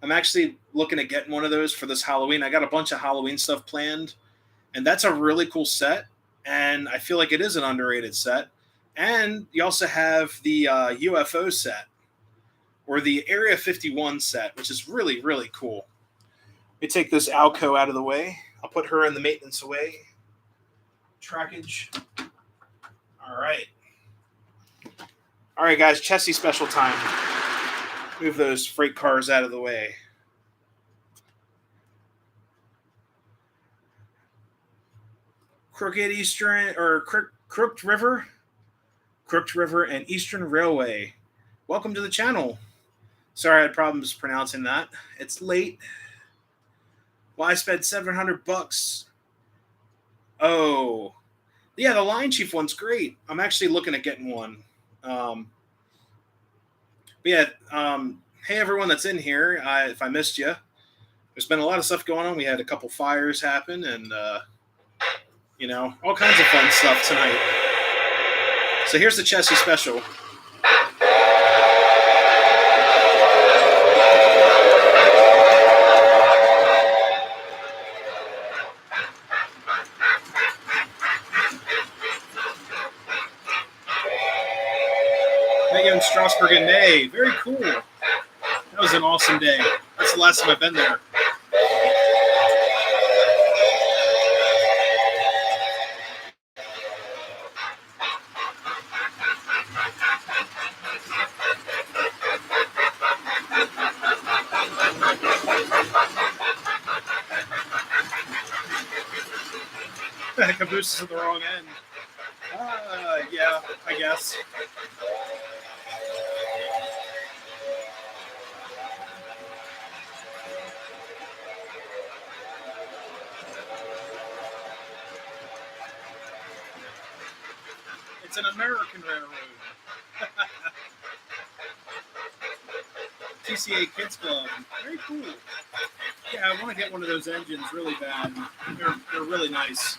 I'm actually looking at getting one of those for this Halloween. I got a bunch of Halloween stuff planned, and that's a really cool set. And I feel like it is an underrated set. And you also have the UFO set, or the Area 51 set, which is really, really cool. Let me take this Alco out of the way. I'll put her in the maintenance away. Trackage. All right. All right, guys, Chessy special time. Move those freight cars out of the way. Crooked River and Eastern Railway. Welcome to the channel. Sorry, I had problems pronouncing that. It's late. Well, I spent $700. Oh, yeah, the Lion Chief one's great. I'm actually looking at getting one. But yeah, hey everyone that's in here. If I missed you, there's been a lot of stuff going on. We had a couple fires happen, and you know, all kinds of fun stuff tonight. So here's the Chessy special. Megan Strasburg and May. Very cool. That was an awesome day. That's the last time I've been there. Caboose is at the wrong end. Yeah, I guess. It's an American railroad. TCA Kids Club. Very cool. Yeah, I want to get one of those engines really bad. They're really nice.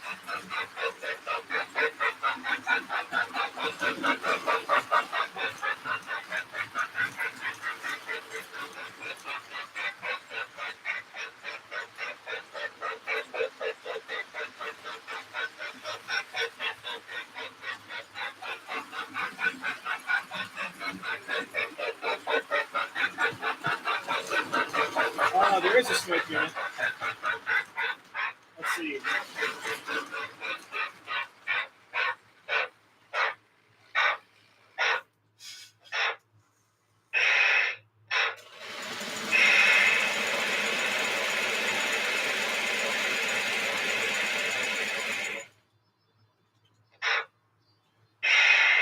There is a smoke unit. Let's see.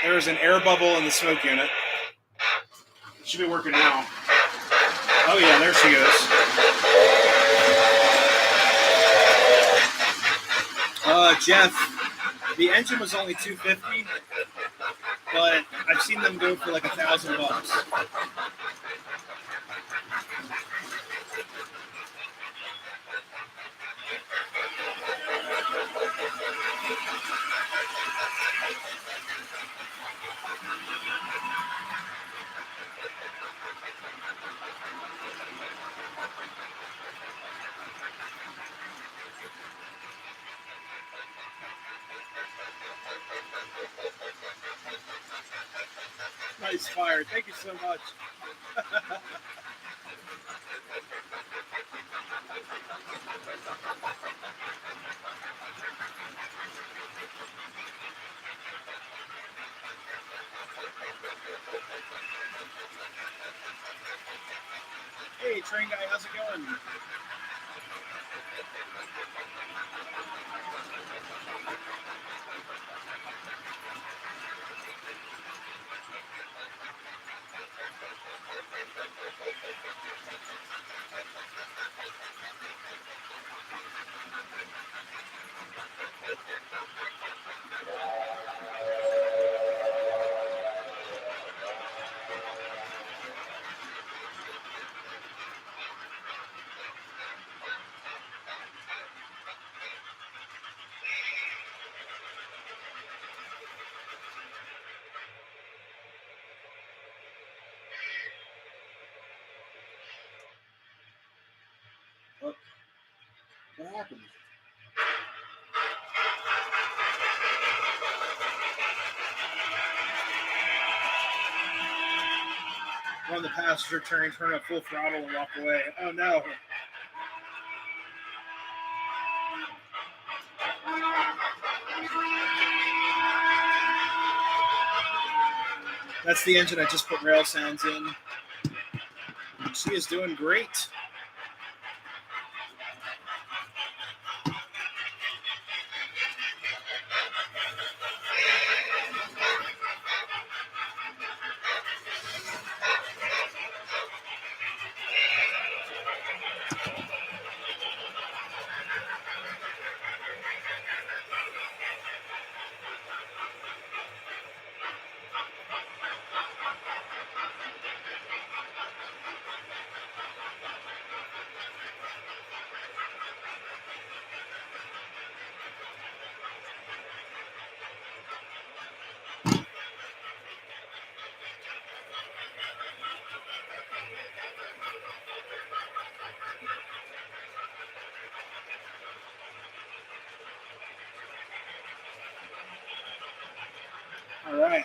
There's an air bubble in the smoke unit. Should be working now. Oh yeah, there she goes. Jeff, the engine was only $250, but I've seen them go for like $1,000. Nice fire. Thank you so much. Hey, train guy, how's it going? What happened? Run the passenger turn up full throttle and walk away. Oh no. That's the engine I just put rail sounds in. She is doing great. All right.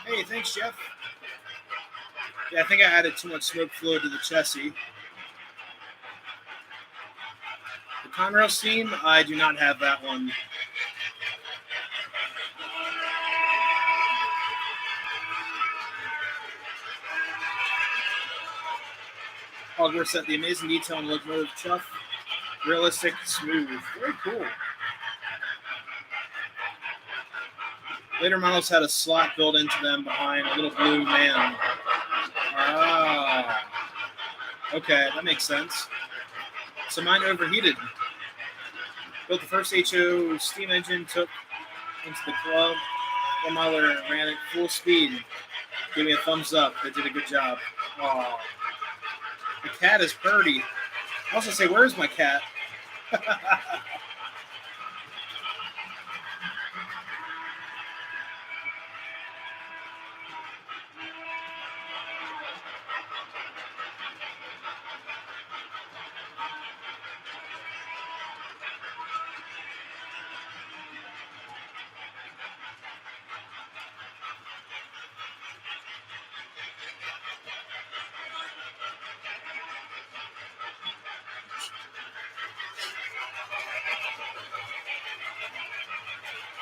Hey, thanks, Jeff. Yeah, I think I added too much smoke fluid to the Chessy. The Conrail steam, I do not have that one. Hogwarts set the amazing detail in Locomotive chuff. Realistic, smooth. Very cool. Later models had a slot built into them behind a little blue man. Ah. Okay, that makes sense. So mine overheated. Built the first HO steam engine, took into the club. One miler ran at full speed. Gave me a thumbs up. They did a good job. Aww. The cat is purdy. I also say, where's my cat?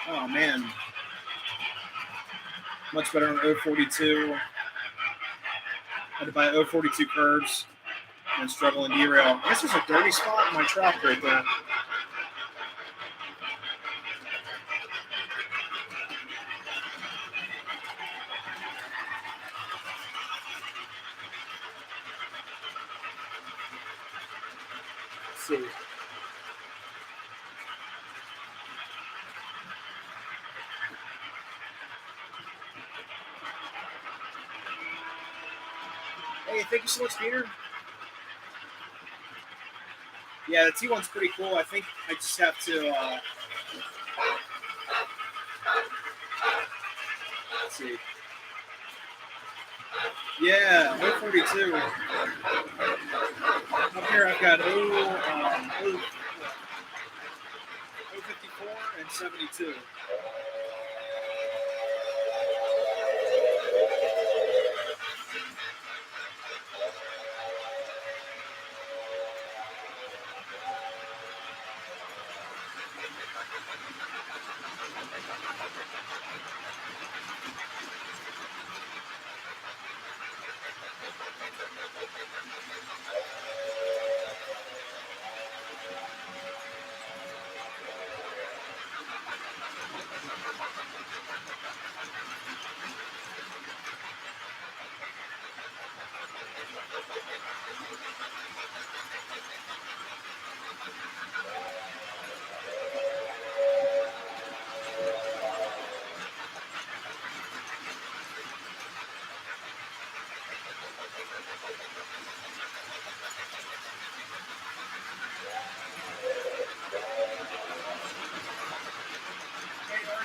Oh, man. Much better on 042. Had to buy 042 curves and struggle and derail. I guess there's a dirty spot in my track right there. see. Hey, thank you so much, Peter. Yeah, the T1's pretty cool. I think I just have to, let's see. Yeah, 042. Up here I've got 054 and 72.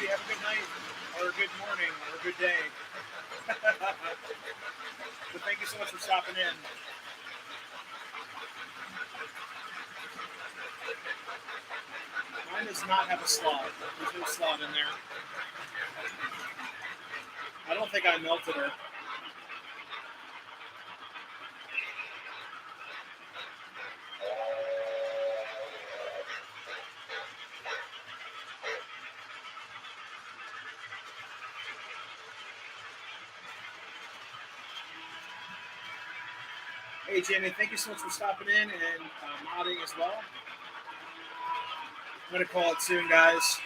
Have a good night, or a good morning, or a good day. So thank you so much for stopping in. Mine does not have a slot. There's no slot in there. I don't think I melted her. Hey, Jamie, thank you so much for stopping in and modding as well. I'm going to call it soon, guys.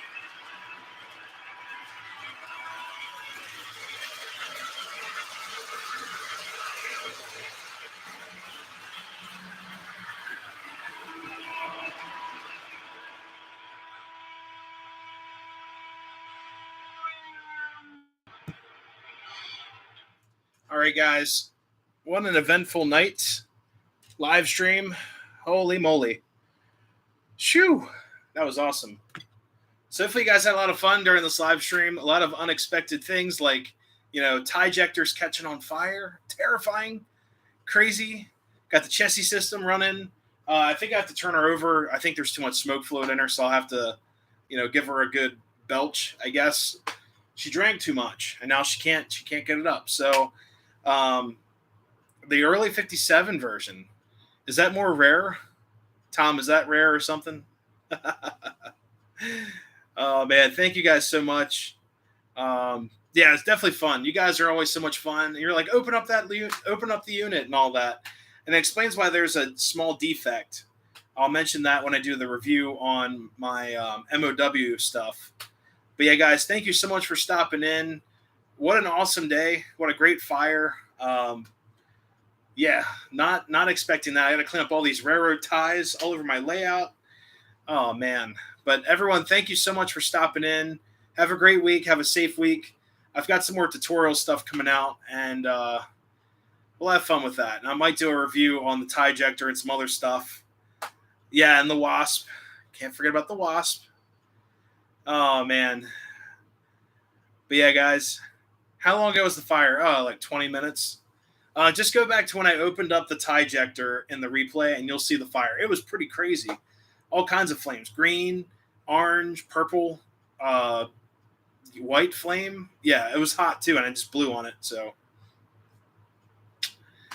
All right, guys. What an eventful night. Live stream. Holy moly. Shoo. That was awesome. So hopefully you guys had a lot of fun during this live stream. A lot of unexpected things like, tie ejectors catching on fire. Terrifying. Crazy. Got the Chessy system running. I think I have to turn her over. I think there's too much smoke fluid in her, so I'll have to, give her a good belch, I guess. She drank too much, and now she can't get it up. So the early 57 version, is that more rare? Tom, is that rare or something? Oh, man, thank you guys so much. Yeah, it's definitely fun. You guys are always so much fun. And you're like, open up the unit and all that. And it explains why there's a small defect. I'll mention that when I do the review on my MOW stuff. But yeah, guys, thank you so much for stopping in. What an awesome day. What a great fire. Yeah, not expecting that. I got to clean up all these railroad ties all over my layout. Oh, man. But everyone, thank you so much for stopping in. Have a great week. Have a safe week. I've got some more tutorial stuff coming out, and we'll have fun with that. And I might do a review on the tie ejector and some other stuff. Yeah, and the Wasp. Can't forget about the Wasp. Oh, man. But yeah, guys, how long ago was the fire? Oh, like 20 minutes. Just go back to when I opened up the tie ejector in the replay, and you'll see the fire. It was pretty crazy. All kinds of flames. Green, orange, purple, white flame. Yeah, it was hot too, and I just blew on it. So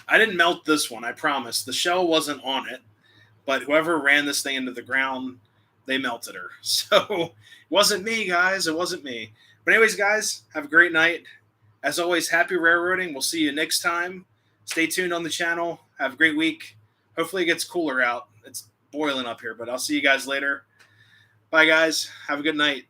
I didn't melt this one, I promise. The shell wasn't on it, but whoever ran this thing into the ground, they melted her. So it wasn't me, guys. It wasn't me. But anyways, guys, have a great night. As always, happy railroading. We'll see you next time. Stay tuned on the channel. Have a great week. Hopefully it gets cooler out. It's boiling up here, but I'll see you guys later. Bye, guys. Have a good night.